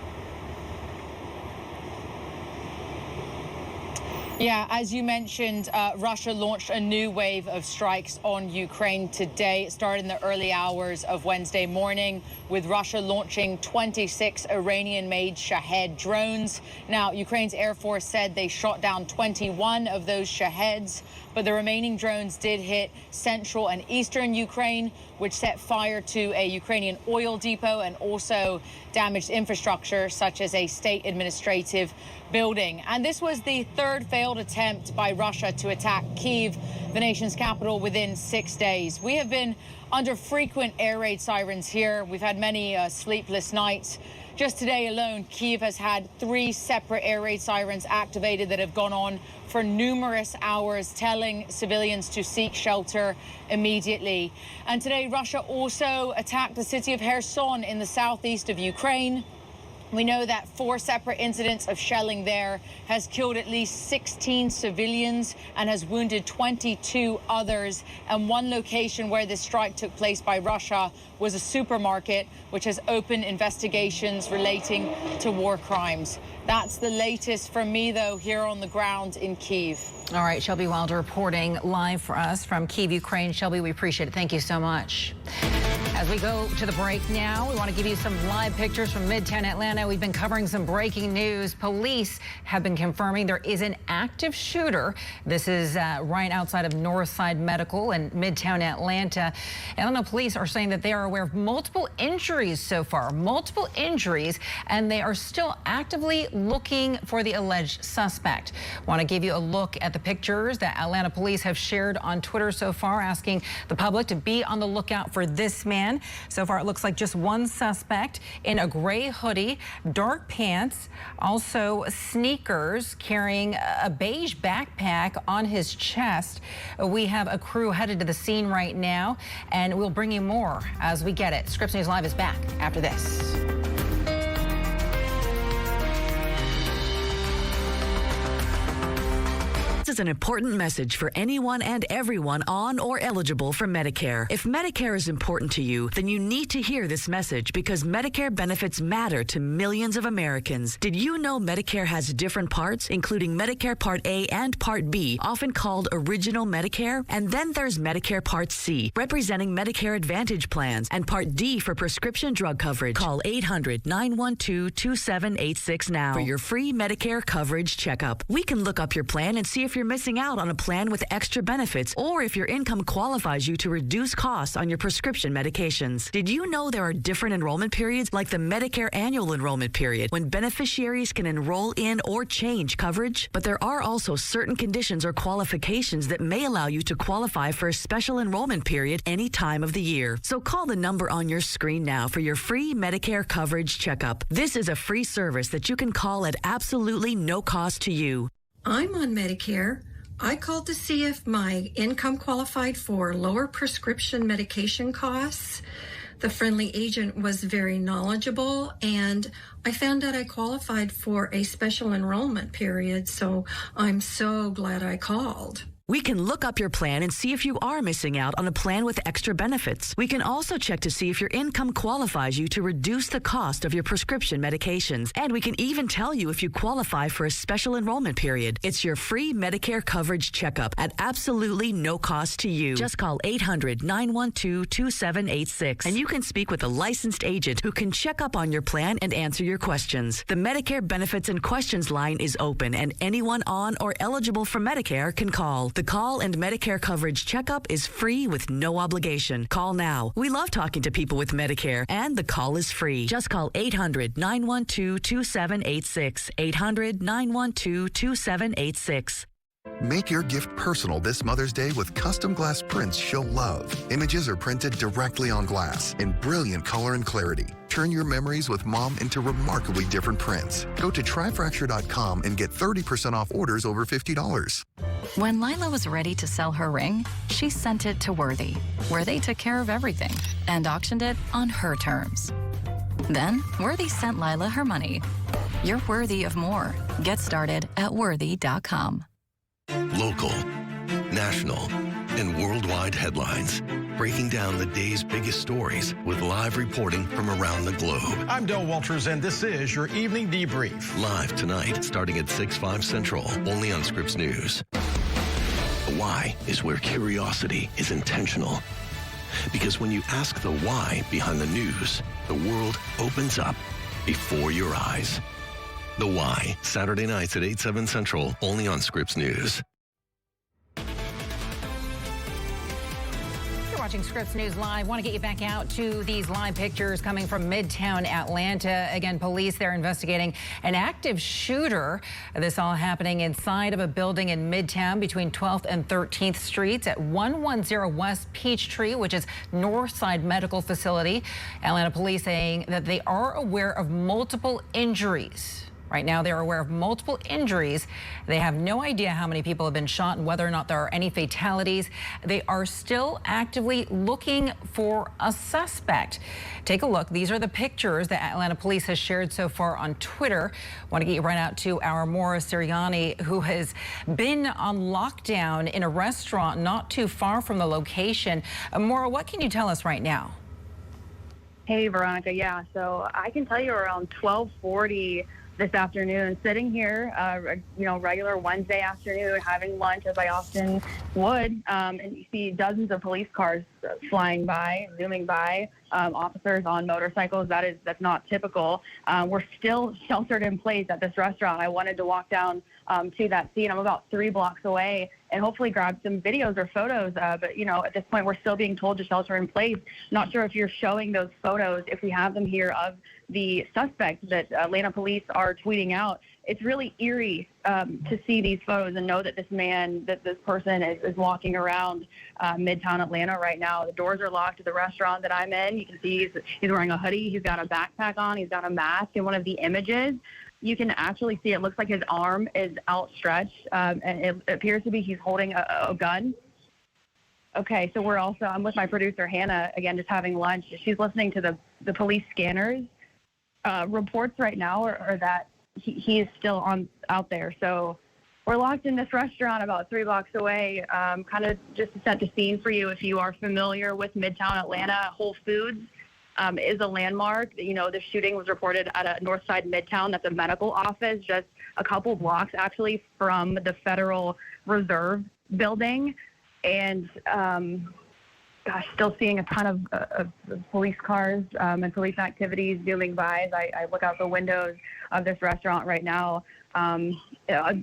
Yeah, as you mentioned, Russia launched a new wave of strikes on Ukraine today. It started in the early hours of Wednesday morning with Russia launching 26 Iranian-made Shahed drones. Now, Ukraine's Air Force said they shot down 21 of those Shaheds, but the remaining drones did hit central and eastern Ukraine, which set fire to a Ukrainian oil depot and also damaged infrastructure such as a state administrative building. And this was the third failed attempt by Russia to attack Kyiv, the nation's capital, within 6 days. We have been under frequent air raid sirens here. We've had many sleepless nights. Just today alone, Kyiv has had 3 separate air raid sirens activated that have gone on for numerous hours, telling civilians to seek shelter immediately. And today, Russia also attacked the city of Kherson in the southeast of Ukraine. We know that 4 separate incidents of shelling there has killed at least 16 civilians and has wounded 22 others. And one location where this strike took place by Russia was a supermarket, which has opened investigations relating to war crimes. That's the latest from me, though, here on the ground in Kyiv. All right, Shelby Wilder reporting live for us from Kyiv, Ukraine. Shelby, we appreciate it. Thank you so much. As we go to the break now, we want to give you some live pictures from Midtown Atlanta. We've been covering some breaking news. Police have been confirming there is an active shooter. This is right outside of Northside Medical in Midtown Atlanta. Atlanta police are saying that they are aware of multiple injuries so far, and they are still actively looking for the alleged suspect. Want to give you a look at the pictures that Atlanta police have shared on Twitter so far, asking the public to be on the lookout for this man. So far, it looks like just one suspect in a gray hoodie, dark pants, also sneakers, carrying a beige backpack on his chest. We have a crew headed to the scene right now, and we'll bring you more as we get it. Scripps News Live is back after this. This is an important message for anyone and everyone on or eligible for Medicare. If Medicare is important to you, then you need to hear this message because Medicare benefits matter to millions of Americans. Did you know Medicare has different parts, including Medicare Part A and Part B, often called Original Medicare? And then there's Medicare Part C, representing Medicare Advantage plans, and Part D for prescription drug coverage. Call 800-912-2786 now for your free Medicare coverage checkup. We can look up your plan and see if your missing out on a plan with extra benefits, or if your income qualifies you to reduce costs on your prescription medications. Did you know there are different enrollment periods, like the Medicare annual enrollment period, when beneficiaries can enroll in or change coverage? But there are also certain conditions or qualifications that may allow you to qualify for a special enrollment period any time of the year. So call the number on your screen now for your free Medicare coverage checkup. This is a free service that you can call at absolutely no cost to you. I'm on Medicare. I called to see if my income qualified for lower prescription medication costs. The friendly agent was very knowledgeable, and I found out I qualified for a special enrollment period, so I'm so glad I called. We can look up your plan and see if you are missing out on a plan with extra benefits. We can also check to see if your income qualifies you to reduce the cost of your prescription medications. And we can even tell you if you qualify for a special enrollment period. It's your free Medicare coverage checkup at absolutely no cost to you. Just call 800-912-2786 and you can speak with a licensed agent who can check up on your plan and answer your questions. The Medicare Benefits and Questions line is open, and anyone on or eligible for Medicare can call. The call and Medicare coverage checkup is free with no obligation. Call now. We love talking to people with Medicare, and the call is free. Just call 800-912-2786. 800-912-2786. Make your gift personal this Mother's Day with custom glass prints she'll love. Images are printed directly on glass in brilliant color and clarity. Turn your memories with Mom into remarkably different prints. Go to tryfracture.com and get 30% off orders over $50. When Lila was ready to sell her ring, she sent it to Worthy, where they took care of everything and auctioned it on her terms. Then, Worthy sent Lila her money. You're worthy of more. Get started at worthy.com. Local, national, and worldwide headlines, breaking down the day's biggest stories with live reporting from around the globe. I'm Del Walters, and this is your Evening Debrief. Live tonight, starting at 6/5 Central, only on Scripps News. The why is where curiosity is intentional. Because when you ask the why behind the news, the world opens up before your eyes. The Why, Saturday nights at 8/7 Central, only on Scripps News. You're watching Scripps News Live. Want to get you back out to these live pictures coming from Midtown Atlanta. Again, police, they're investigating an active shooter. This all happening inside of a building in Midtown between 12th and 13th Streets at 110 West Peachtree, which is Northside Medical Facility. Atlanta police saying that they are aware of multiple injuries. Right now, they're aware of multiple injuries. They have no idea how many people have been shot and whether or not there are any fatalities. They are still actively looking for a suspect. Take a look. These are the pictures that Atlanta police has shared so far on Twitter. Want to get you right out to our Maura Siriani, who has been on lockdown in a restaurant not too far from the location. Maura, what can you tell us right now? Hey, Veronica. Yeah, so I can tell you around 12:40 this afternoon, sitting here, regular Wednesday afternoon, having lunch as I often would, and you see dozens of police cars flying by, zooming by, officers on motorcycles. That's not typical. We're still sheltered in place at this restaurant. I wanted to walk down to that scene. I'm about 3 blocks away and hopefully grab some videos or photos. But, at this point, we're still being told to shelter in place. Not sure if you're showing those photos, if we have them here, of the suspect that Atlanta police are tweeting out. It's really eerie to see these photos and know that this person is walking around Midtown Atlanta right now. The doors are locked to the restaurant that I'm in. You can see he's wearing a hoodie. He's got a backpack on. He's got a mask. In one of the images, you can actually see it looks like his arm is outstretched, and it appears to be he's holding a gun. Okay, so I'm with my producer, Hannah, again, just having lunch. She's listening to the police scanners. Reports right now are that he is still out there. So we're locked in this restaurant about 3 blocks away. Kind of just to set the scene for you, if you are familiar with Midtown Atlanta, Whole Foods is a landmark. The shooting was reported at a Northside Midtown. That's a medical office just a couple blocks actually from the Federal Reserve building. And still seeing a ton of police cars and police activities zooming by as I look out the windows of this restaurant right now.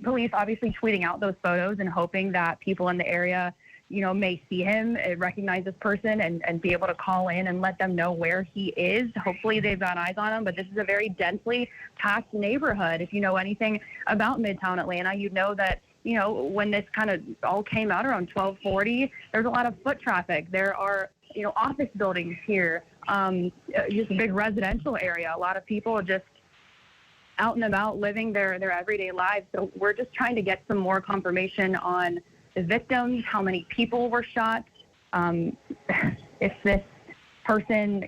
Police obviously tweeting out those photos and hoping that people in the area, may see him, recognize this person, and be able to call in and let them know where he is. Hopefully they've got eyes on him, but this is a very densely packed neighborhood. If you know anything about Midtown Atlanta, you know that, when this kind of all came out around 1240, there's a lot of foot traffic. There are, office buildings here, just a big residential area. A lot of people just out and about living their everyday lives. So we're just trying to get some more confirmation on the victims, how many people were shot, if this person,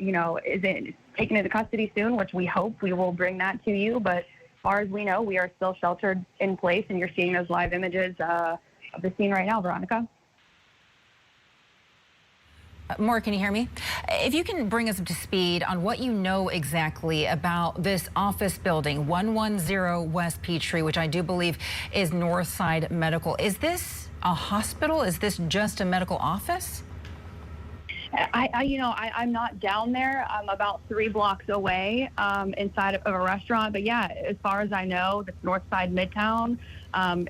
is taken into custody soon, which we hope. We will bring that to you. But as far as we know, we are still sheltered in place, and you're seeing those live images of the scene right now, Veronica. Maura, can you hear me? If you can bring us up to speed on what you know exactly about this office building, 110 West Peachtree, which I do believe is Northside Medical. Is this a hospital? Is this just a medical office? I'm not down there. I'm about 3 blocks away inside of a restaurant. But yeah, as far as I know, this Northside Midtown,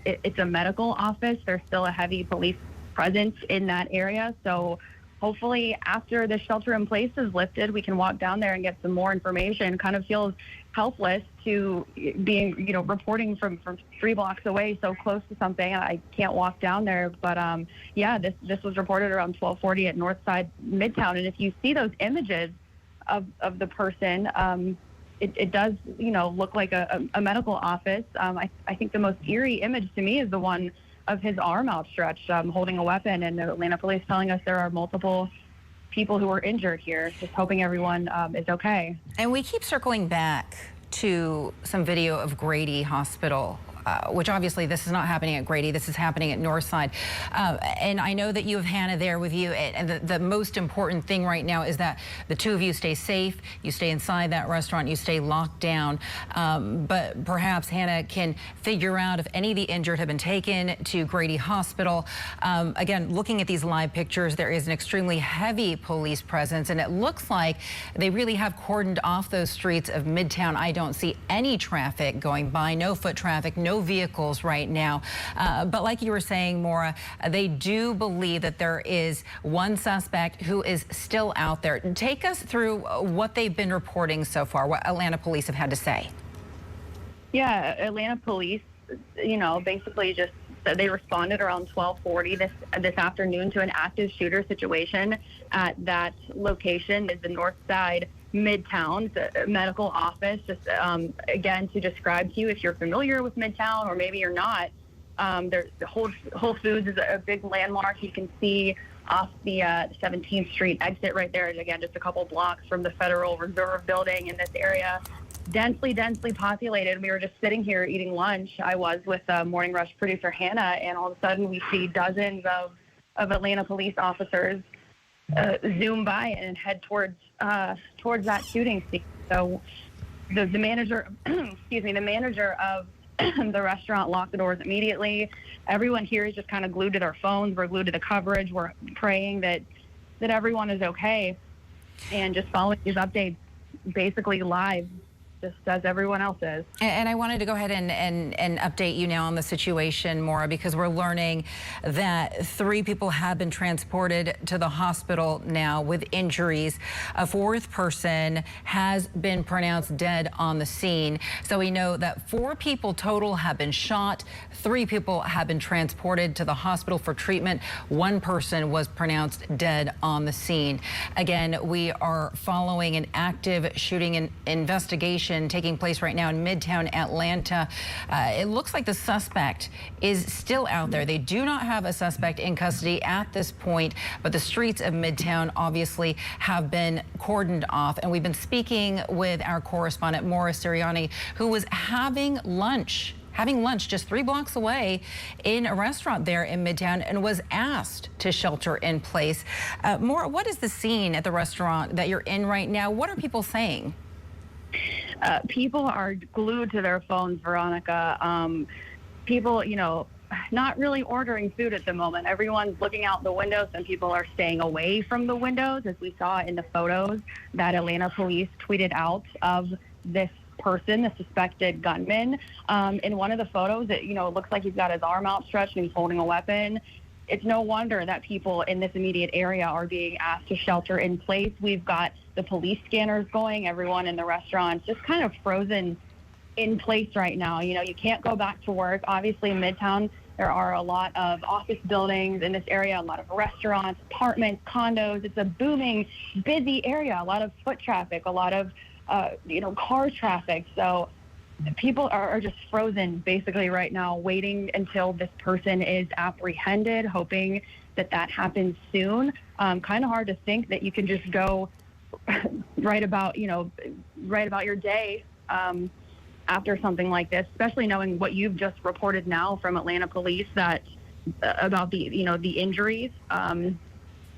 it's a medical office. There's still a heavy police presence in that area. So hopefully after the shelter in place is lifted, we can walk down there and get some more information. Kind of feels helpless to being, reporting from 3 blocks away, so close to something. I can't walk down there. But this was reported around 1240 at Northside Midtown. And if you see those images of the person, it does, look like a medical office. I think the most eerie image to me is the one of his arm outstretched, holding a weapon, and the Atlanta police telling us there are multiple people who are injured here. Just hoping everyone is okay. And we keep circling back to some video of Grady Hospital, which obviously this is not happening at Grady. This is happening at Northside. And I know that you have Hannah there with you. And the most important thing right now is that the two of you stay safe. You stay inside that restaurant. You stay locked down. But perhaps Hannah can figure out if any of the injured have been taken to Grady Hospital. Again, looking at these live pictures, there is an extremely heavy police presence. And it looks like they really have cordoned off those streets of Midtown. I don't see any traffic going by, no foot traffic, no vehicles right now. But like you were saying, Maura, they do believe that there is one suspect who is still out there. Take us through what they've been reporting so far, what Atlanta police have had to say. Yeah, Atlanta police, basically just said they responded around 1240 this afternoon to an active shooter situation at that location. Is the Northside Midtown, the medical office. Just again, to describe to you, if you're familiar with Midtown or maybe you're not, there's Whole Foods is a big landmark. You can see off the 17th Street exit right there. And again, just a couple blocks from the Federal Reserve building in this area. Densely populated. We were just sitting here eating lunch. I was with Morning Rush producer Hannah, and all of a sudden we see dozens of Atlanta police officers zoom by and head towards that shooting scene. So the manager, the manager of the restaurant locked the doors immediately. Everyone here is just kind of glued to their phones. We're glued to the coverage. We're praying that everyone is okay, and just following these updates basically live, just as everyone else is. And I wanted to go ahead and update you now on the situation, Maura, because we're learning that 3 people have been transported to the hospital now with injuries. A 4th person has been pronounced dead on the scene. So we know that 4 people total have been shot. 3 people have been transported to the hospital for treatment. 1 person was pronounced dead on the scene. Again, we are following an active shooting investigation taking place right now in Midtown Atlanta. It looks like the suspect is still out there. They do not have a suspect in custody at this point, but the streets of Midtown obviously have been cordoned off. And we've been speaking with our correspondent, Maura Sirianni, who was having lunch just 3 blocks away in a restaurant there in Midtown and was asked to shelter in place. Maura, what is the scene at the restaurant that you're in right now? What are people saying? People are glued to their phones, Veronica. People, not really ordering food at the moment. Everyone's looking out the windows. Some people are staying away from the windows, as we saw in the photos that Atlanta police tweeted out of this person, the suspected gunman. In one of the photos, it looks like he's got his arm outstretched and he's holding a weapon. It's no wonder that people in this immediate area are being asked to shelter in place. We've got the police scanners going. Everyone in the restaurants just kind of frozen in place right now. You can't go back to work. Obviously, in Midtown, there are a lot of office buildings in this area, a lot of restaurants, apartments, condos. It's a booming, busy area, a lot of foot traffic, a lot of, car traffic. So people are just frozen basically right now, waiting until this person is apprehended, hoping that happens soon. Kind of hard to think that you can just go right about your day after something like this, especially knowing what you've just reported now from Atlanta police about the injuries.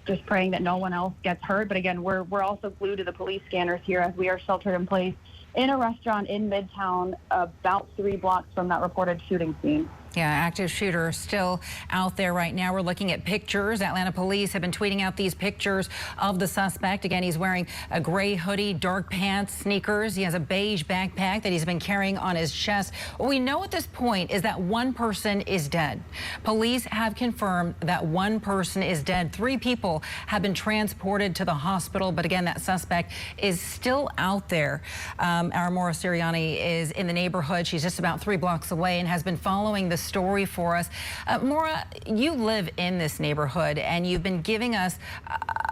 Just praying that no one else gets hurt. But again, we're also glued to the police scanners here as we are sheltered in place in a restaurant in Midtown, about 3 blocks from that reported shooting scene. Yeah, active shooter still out there right now. We're looking at pictures. Atlanta police have been tweeting out these pictures of the suspect. Again, he's wearing a gray hoodie, dark pants, sneakers. He has a beige backpack that he's been carrying on his chest. What we know at this point is that one person is dead. Police have confirmed that one person is dead. 3 people have been transported to the hospital, but again, that suspect is still out there. Our Maura Sirianni is in the neighborhood. She's just about 3 blocks away and has been following the story for us. Maura, you live in this neighborhood and you've been giving us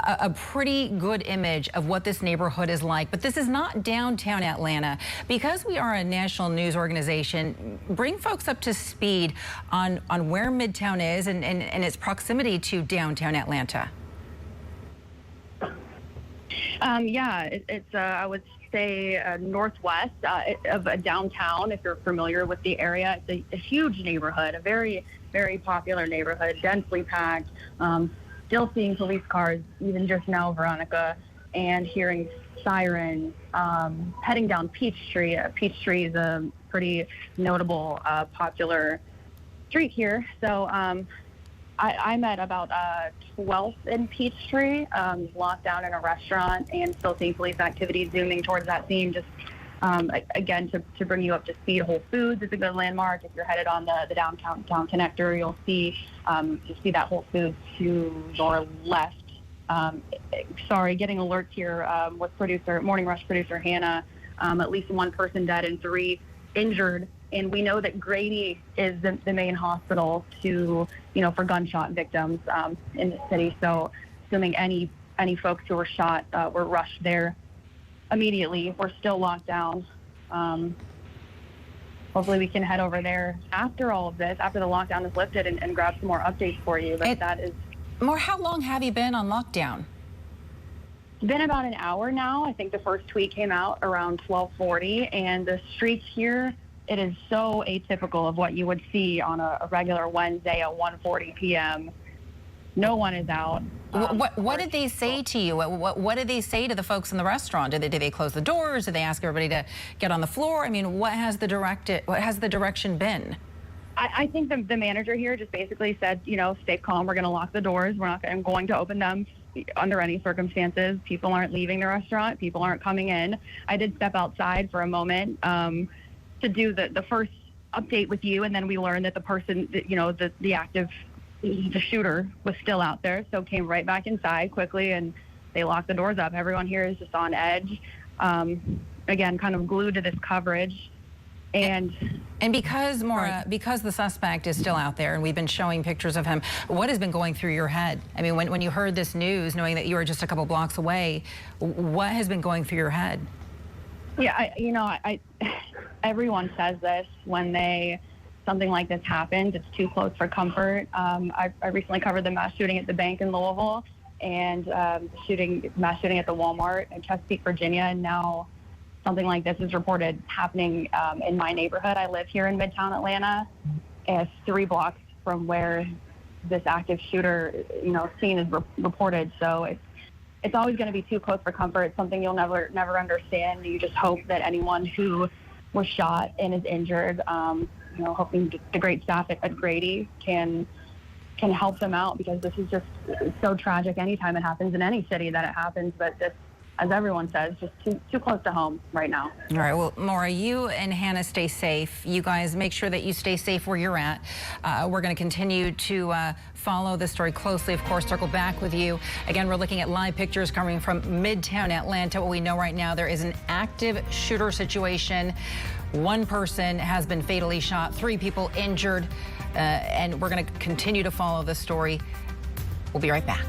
a pretty good image of what this neighborhood is like, but this is not downtown Atlanta. Because we are a national news organization, bring folks up to speed on where Midtown is and its proximity to downtown Atlanta. It's I would say northwest of downtown, if you're familiar with the area. It's a huge neighborhood, a very, very popular neighborhood, densely packed. Still seeing police cars even just now, Veronica, and hearing sirens heading down Peachtree. Peachtree is a pretty notable, popular street here. So I'm at about 12th in Peachtree, locked down in a restaurant, and still seeing police activity zooming towards that scene. Just again, to bring you up to speed, Whole Foods is a good landmark. If you're headed on the downtown connector, you'll see that Whole Foods to your left. Getting alerts here with Morning Rush producer Hannah. At least 1 person dead and 3 injured. And we know that Grady is the main hospital for gunshot victims in the city. So assuming any folks who were shot were rushed there immediately. We're still locked down. Hopefully we can head over there after all of this, after the lockdown is lifted, and grab some more updates for you. But that is... More, how long have you been on lockdown? It's been about an hour now. I think the first tweet came out around 12:40, and the streets here, it is so atypical of what you would see on a regular Wednesday at 1:40 p.m. No one is out. What did they say to you? What did they say to the folks in the restaurant? Did they close the doors? Did they ask everybody to get on the floor? I mean, what has the direction been? I think the manager here just basically said, stay calm. We're going to lock the doors. We're not going to open them under any circumstances. People aren't leaving the restaurant. People aren't coming in. I did step outside for a moment to do the first update with you, and then we learned that the person, the shooter was still out there, so came right back inside quickly, and they locked the doors up. Everyone here is just on edge, again, kind of glued to this coverage. And because, Maura, because the suspect is still out there and we've been showing pictures of him, what has been going through your head? I mean, when you heard this news, knowing that you were just a couple blocks away, what has been going through your head? Yeah, everyone says this when something like this happens. It's too close for comfort. I recently covered the mass shooting at the bank in Louisville and mass shooting at the Walmart in Chesapeake, Virginia, and now something like this is reported happening in my neighborhood. I live here in Midtown Atlanta, 3 blocks from where this active shooter, scene is reported. So it's always going to be too close for comfort. It's something you'll never understand. You just hope that anyone who was shot and is injured hoping the great staff at Grady can help them out, because this is just so tragic anytime it happens in any city that it happens. But this, as everyone says, just too close to home right now. All right, well, Maura, you and Hannah stay safe. You guys make sure that you stay safe where you're at. We're going to continue to follow this story closely, of course, circle back with you. Again, we're looking at live pictures coming from Midtown Atlanta. What we know right now, there is an active shooter situation. One person has been fatally shot, 3 people injured, and we're going to continue to follow this story. We'll be right back.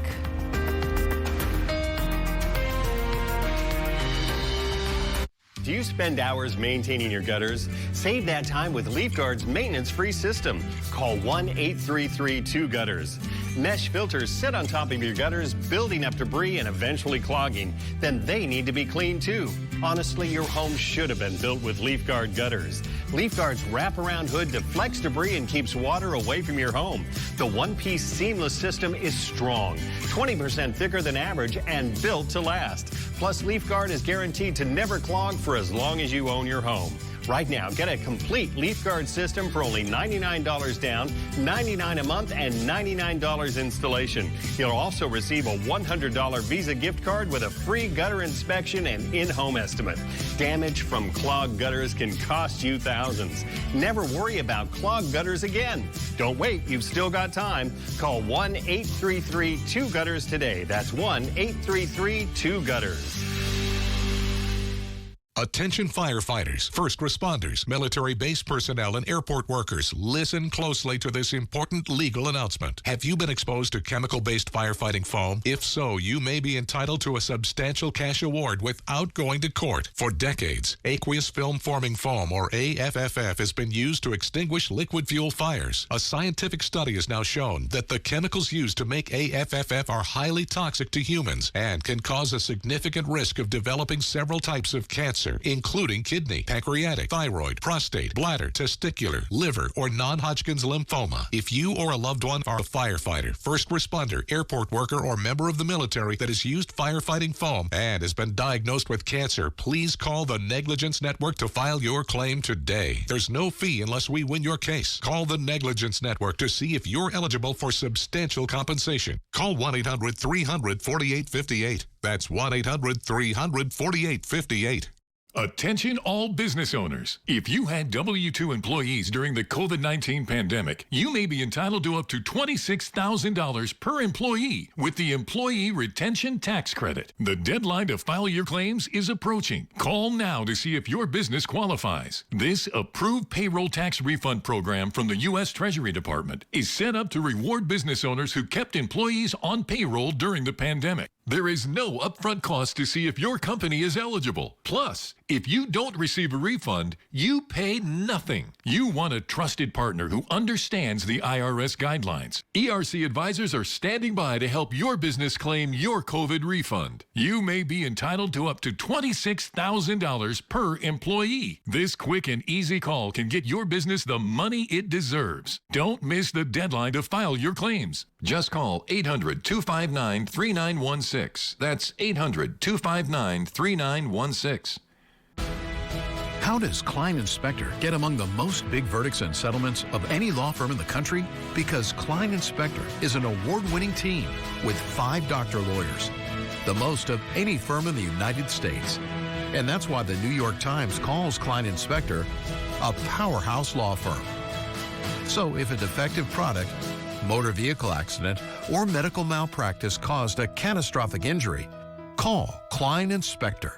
Do you spend hours maintaining your gutters? Save that time with LeafGuard's maintenance-free system. Call 1-833-2-GUTTERS. Mesh filters sit on top of your gutters, building up debris and eventually clogging. Then they need to be cleaned too. Honestly, your home should have been built with LeafGuard gutters. LeafGuard's wraparound hood deflects debris and keeps water away from your home. The one-piece seamless system is strong, 20% thicker than average, and built to last. Plus, LeafGuard is guaranteed to never clog for as long as you own your home. Right now, get a complete LeafGuard system for only $99 down, $99 a month, and $99 installation. You'll also receive a $100 Visa gift card with a free gutter inspection and in-home estimate. Damage from clogged gutters can cost you thousands. Never worry about clogged gutters again. Don't wait, you've still got time. Call 1-833-2-GUTTERS today. That's 1-833-2-GUTTERS. Attention firefighters, first responders, military base personnel, and airport workers. Listen closely to this important legal announcement. Have you been exposed to chemical-based firefighting foam? If so, you may be entitled to a substantial cash award without going to court. For decades, aqueous film-forming foam, or AFFF, has been used to extinguish liquid fuel fires. A scientific study has now shown that the chemicals used to make AFFF are highly toxic to humans and can cause a significant risk of developing several types of cancer, including kidney, pancreatic, thyroid, prostate, bladder, testicular, liver, or non-Hodgkin's lymphoma. If you or a loved one are a firefighter, first responder, airport worker, or member of the military that has used firefighting foam and has been diagnosed with cancer, please call the Negligence Network to file your claim today. There's no fee unless we win your case. Call the Negligence Network to see if you're eligible for substantial compensation. Call 1-800-300-4858. That's 1-800-300-4858. Attention all business owners. If you had W-2 employees during the COVID-19 pandemic, you may be entitled to up to $26,000 per employee with the Employee Retention Tax Credit. The deadline to file your claims is approaching. Call now to see if your business qualifies. This approved payroll tax refund program from the U.S. Treasury Department is set up to reward business owners who kept employees on payroll during the pandemic. There is no upfront cost to see if your company is eligible. Plus, if you don't receive a refund, you pay nothing. You want a trusted partner who understands the IRS guidelines. ERC advisors are standing by to help your business claim your COVID refund. You may be entitled to up to $26,000 per employee. This quick and easy call can get your business the money it deserves. Don't miss the deadline to file your claims. Just call 800-259-3916. That's 800-259-3916. How does Klein Inspector get among the most big verdicts and settlements of any law firm in the country? Because Klein Inspector is an award-winning team with 5 doctor lawyers, the most of any firm in the United States. And that's why the New York Times calls Klein Inspector a powerhouse law firm. So if a defective product, motor vehicle accident, or medical malpractice caused a catastrophic injury, call Klein Inspector.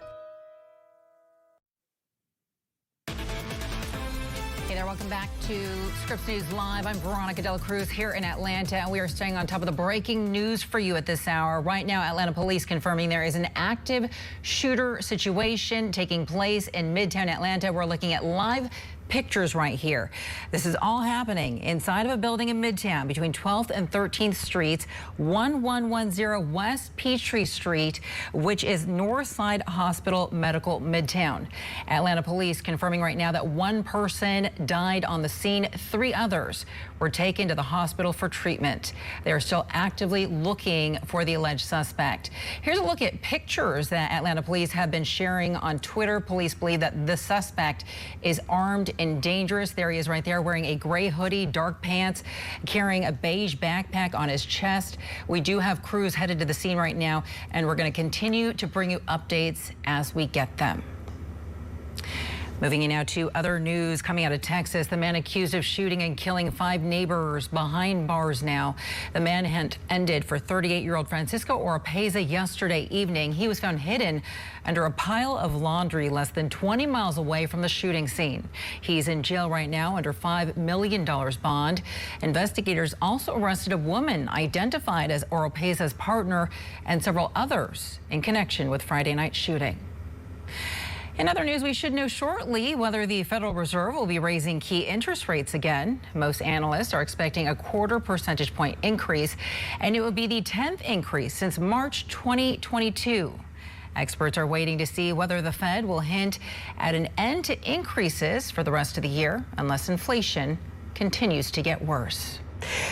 Hey there, welcome back to Scripps News Live. I'm Veronica Dela Cruz here in Atlanta, and we are staying on top of the breaking news for you at this hour. Right now, Atlanta police confirming there is an active shooter situation taking place in Midtown Atlanta. We're looking at live pictures right here. This is all happening inside of a building in Midtown between 12th and 13th Streets, 1110 West Peachtree Street, which is Northside Hospital Medical Midtown. Atlanta police confirming right now that 1 person died on the scene. 3 others were taken to the hospital for treatment. They are still actively looking for the alleged suspect. Here's a look at pictures that Atlanta police have been sharing on Twitter. Police believe that the suspect is armed and dangerous. There he is right there wearing a gray hoodie, dark pants, carrying a beige backpack on his chest. We do have crews headed to the scene right now, and we're going to continue to bring you updates as we get them. Moving now to other news coming out of Texas. The man accused of shooting and killing 5 neighbors behind bars now. The manhunt ended for 38-year-old Francisco Oropeza yesterday evening. He was found hidden under a pile of laundry less than 20 miles away from the shooting scene. He's in jail right now under $5 million bond. Investigators also arrested a woman identified as Oropeza's partner and several others in connection with Friday night shooting. In other news, we should know shortly whether the Federal Reserve will be raising key interest rates again. Most analysts are expecting a 1/4 percentage point increase, and it will be the 10th increase since March 2022. Experts are waiting to see whether the Fed will hint at an end to increases for the rest of the year unless inflation continues to get worse.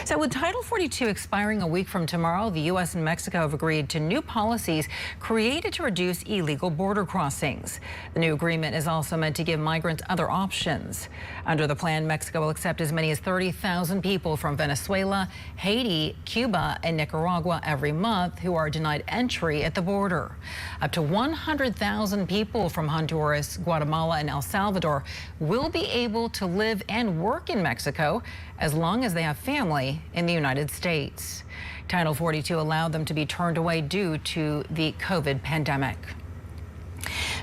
So with Title 42 expiring a week from tomorrow, the U.S. and Mexico have agreed to new policies created to reduce illegal border crossings. The new agreement is also meant to give migrants other options. Under the plan, Mexico will accept as many as 30,000 people from Venezuela, Haiti, Cuba, and Nicaragua every month who are denied entry at the border. Up to 100,000 people from Honduras, Guatemala, and El Salvador will be able to live and work in Mexico as long as they have family in the United States. Title 42 allowed them to be turned away due to the COVID pandemic.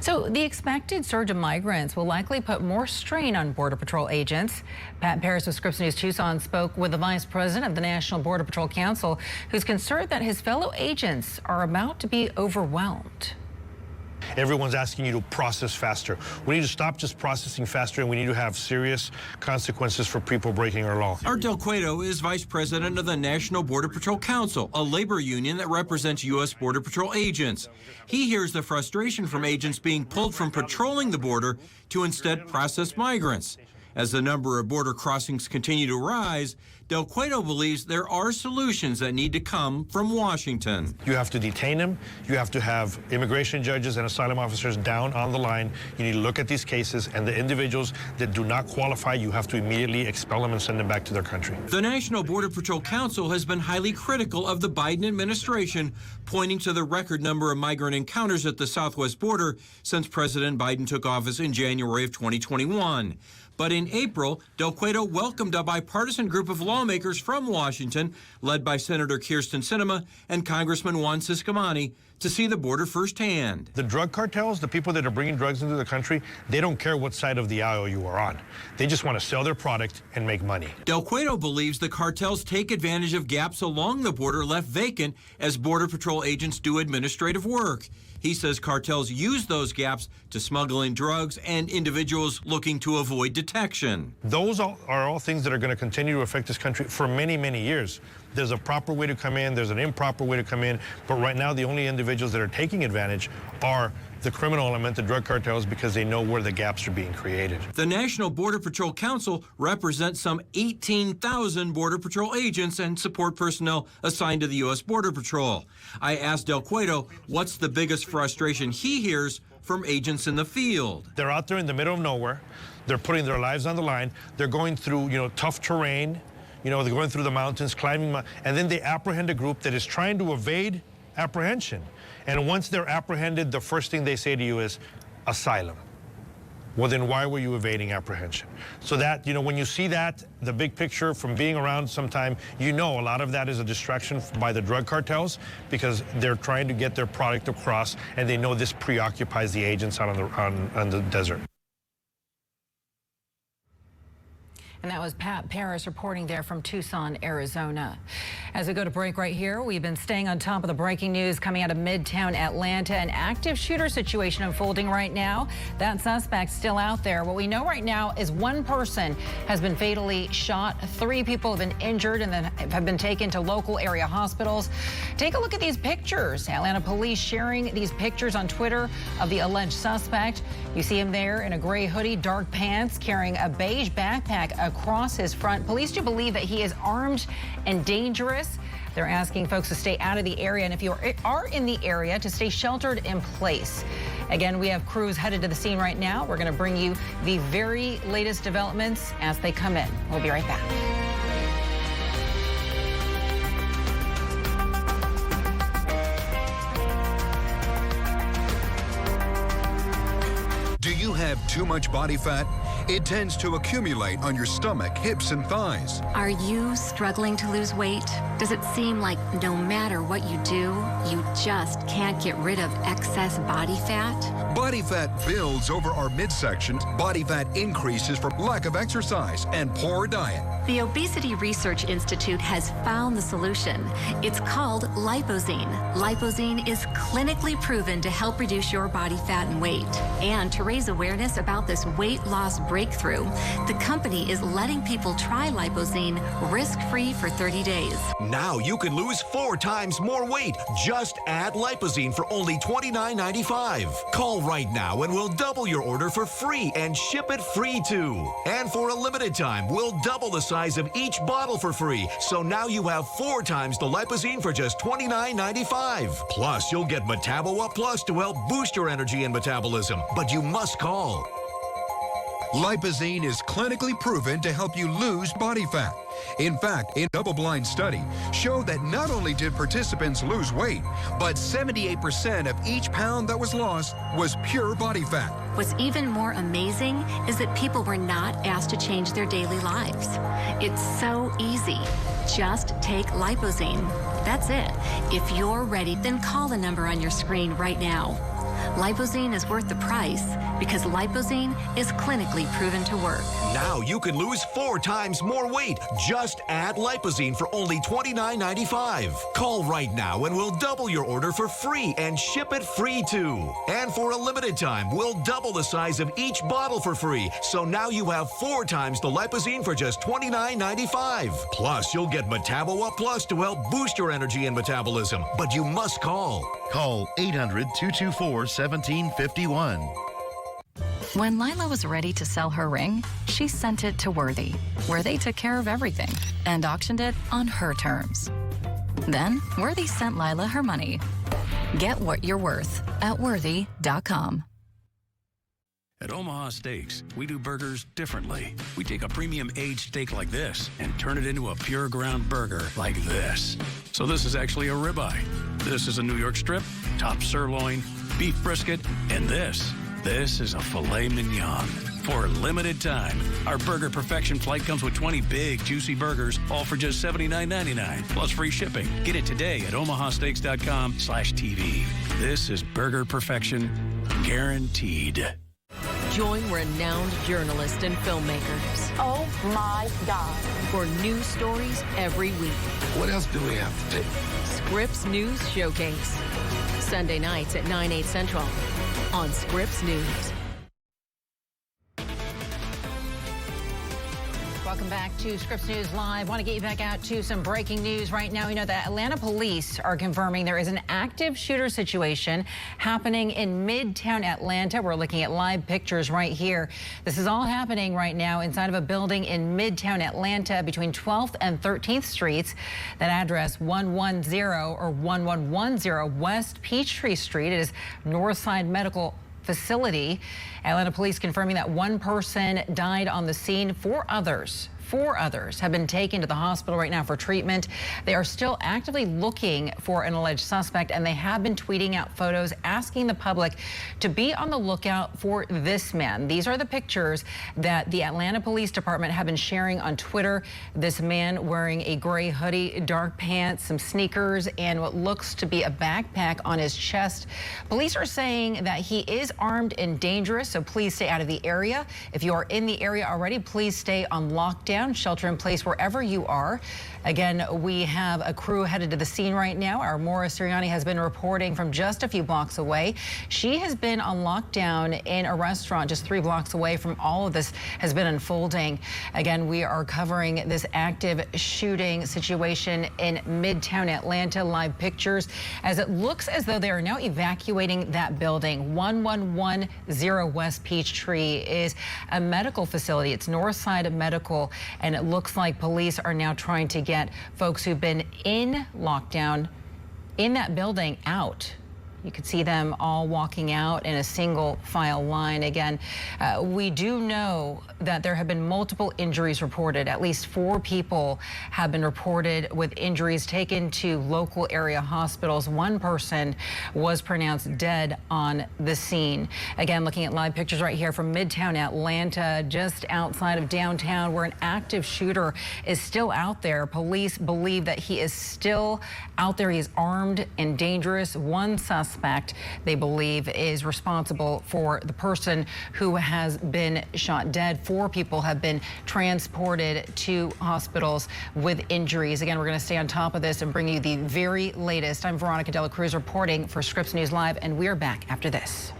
So the expected surge of migrants will likely put more strain on Border Patrol agents. Pat Paris with Scripps News Tucson spoke with the Vice President of the National Border Patrol Council, who's concerned that his fellow agents are about to be overwhelmed. Everyone's asking you to process faster. We need to stop just processing faster, and we need to have serious consequences for people breaking our law. Art Del Cueto is vice president of the National Border Patrol Council, a labor union that represents U.S. Border Patrol agents. He hears the frustration from agents being pulled from patrolling the border to instead process migrants. As the number of border crossings continue to rise, Del Cueto believes there are solutions that need to come from Washington. You have to detain them. You have to have immigration judges and asylum officers down on the line. You need to look at these cases, and the individuals that do not qualify, you have to immediately expel them and send them back to their country. The National Border Patrol Council has been highly critical of the Biden administration, pointing to the record number of migrant encounters at the southwest border since President Biden took office in January of 2021. But in April, Del Cueto welcomed a bipartisan group of lawmakers from Washington, led by Senator Kyrsten Sinema and Congressman Juan Ciscomani, to see the border firsthand. The drug cartels, the people that are bringing drugs into the country, they don't care what side of the aisle you are on. They just want to sell their product and make money. Del Cueto believes the cartels take advantage of gaps along the border left vacant as Border Patrol agents do administrative work. He says cartels use those gaps to smuggle in drugs and individuals looking to avoid detection. Those are all things that are going to continue to affect this country for many, many years. There's a proper way to come in, there's an improper way to come in, but right now the only individuals that are taking advantage are the criminal element, the drug cartels, because they know where the gaps are being created. The National Border Patrol Council represents some 18,000 Border Patrol agents and support personnel assigned to the U.S. Border Patrol. I asked Del Cueto what's the biggest frustration he hears from agents in the field. They're out there in the middle of nowhere. They're putting their lives on the line. They're going through, tough terrain. They're going through the mountains, climbing, and then they apprehend a group that is trying to evade apprehension. And once they're apprehended, the first thing they say to you is asylum. Well, then why were you evading apprehension? So that, when you see that, the big picture from being around sometime, a lot of that is a distraction by the drug cartels because they're trying to get their product across, and they know this preoccupies the agents out on the desert. And that was Pat Paris reporting there from Tucson, Arizona. As we go to break right here, we've been staying on top of the breaking news coming out of Midtown Atlanta. An active shooter situation unfolding right now. That suspect still out there. What we know right now is one person has been fatally shot. 3 people have been injured and then have been taken to local area hospitals. Take a look at these pictures. Atlanta police sharing these pictures on Twitter of the alleged suspect. You see him there in a gray hoodie, dark pants, carrying a beige backpack across his front. Police do believe that he is armed and dangerous. They're asking folks to stay out of the area, and if you are in the area, to stay sheltered in place. Again, we have crews headed to the scene right now. We're going to bring you the very latest developments as they come in. We'll be right back. Do you have too much body fat? It tends to accumulate on your stomach, hips, and thighs. Are you struggling to lose weight? Does it seem like no matter what you do, you just can't get rid of excess body fat? Body fat builds over our midsection. Body fat increases from lack of exercise and poor diet. The Obesity Research Institute has found the solution. It's called Lipozene. Lipozene is clinically proven to help reduce your body fat and weight. And to raise awareness about this weight loss breakthrough, the company is letting people try Lipozene risk-free for 30 days. Now you can lose 4 times more weight. Just add Lipozene for only $29.95. Call right now and we'll double your order for free and ship it free too. And for a limited time, we'll double the size of each bottle for free. So now you have 4 times the Lipozene for just $29.95. Plus, you'll get Metabo Up Plus to help boost your energy and metabolism. But you must call. Lipozene is clinically proven to help you lose body fat. In fact, a double-blind study showed that not only did participants lose weight, but 78% of each pound that was lost was pure body fat. What's even more amazing is that people were not asked to change their daily lives. It's so easy. Just take Lipozene. That's it. If you're ready, then call the number on your screen right now. Lipozene is worth the price because Lipozene is clinically proven to work. Now you can lose 4 times more weight. Just add Lipozene for only $29.95. Call right now and we'll double your order for free and ship it free too. And for a limited time, we'll double the size of each bottle for free. So now you have 4 times the Lipozene for just $29.95. Plus, you'll get Metabo Up Plus to help boost your energy and metabolism. But you must call. Call 800-224-1751. When Lila was ready to sell her ring, she sent it to Worthy, where they took care of everything and auctioned it on her terms. Then, Worthy sent Lila her money. Get what you're worth at worthy.com. At Omaha Steaks, we do burgers differently. We take a premium aged steak like this and turn it into a pure ground burger like this. So this is actually a ribeye. This is a New York strip, top sirloin, beef brisket, and this is a filet mignon. For a limited time, our Burger Perfection flight comes with 20 big, juicy burgers, all for just $79.99, plus free shipping. Get it today at omahasteaks.com/TV. This is Burger Perfection, guaranteed. Join renowned journalists and filmmakers. Oh my God. For news stories every week. What else do we have to do? Scripps News Showcase. Sunday nights at 9/8 Central on Scripps News. Welcome back to Scripps News Live. Want to get you back out to some breaking news right now. You know, the Atlanta police are confirming there is an active shooter situation happening in Midtown Atlanta. We're looking at live pictures right here. This is all happening right now inside of a building in Midtown Atlanta between 12th and 13th Streets. That address 1110 West Peachtree Street. It is Northside Medical Facility. Atlanta police confirming that 1 person died on the scene. 4 others have been taken to the hospital right now for treatment. They are still actively looking for an alleged suspect, and they have been tweeting out photos asking the public to be on the lookout for this man. These are the pictures that the Atlanta Police Department have been sharing on Twitter. This man wearing a gray hoodie, dark pants, some sneakers, and what looks to be a backpack on his chest. Police are saying that he is armed and dangerous, so please stay out of the area. If you are in the area already, please stay on lockdown. Shelter in place wherever you are. Again, we have a crew headed to the scene right now. Our Maura Sirianni has been reporting from just a few blocks away. She has been on lockdown in a restaurant just 3 blocks away from all of this has been unfolding. Again, we are covering this active shooting situation in Midtown Atlanta. Live pictures as it looks as though they are now evacuating that building. 1110 West Peachtree is a medical facility. It's Northside Medical. and it looks like police are now trying to get folks who've been in lockdown in that building out. You could see them all walking out in a single file line. Again, we do know that there have been multiple injuries reported. At least 4 people have been reported with injuries taken to local area hospitals. 1 person was pronounced dead on the scene. Again, looking at live pictures right here from Midtown Atlanta, just outside of downtown, where an active shooter is still out there. Police believe that he is still out there. He is armed and dangerous. One suspect they believe is responsible for the person who has been shot dead. 4 people have been transported to hospitals with injuries. Again, we're going to stay on top of this and bring you the very latest. I'm Veronica Dela Cruz reporting for Scripps News Live, and we're back after this.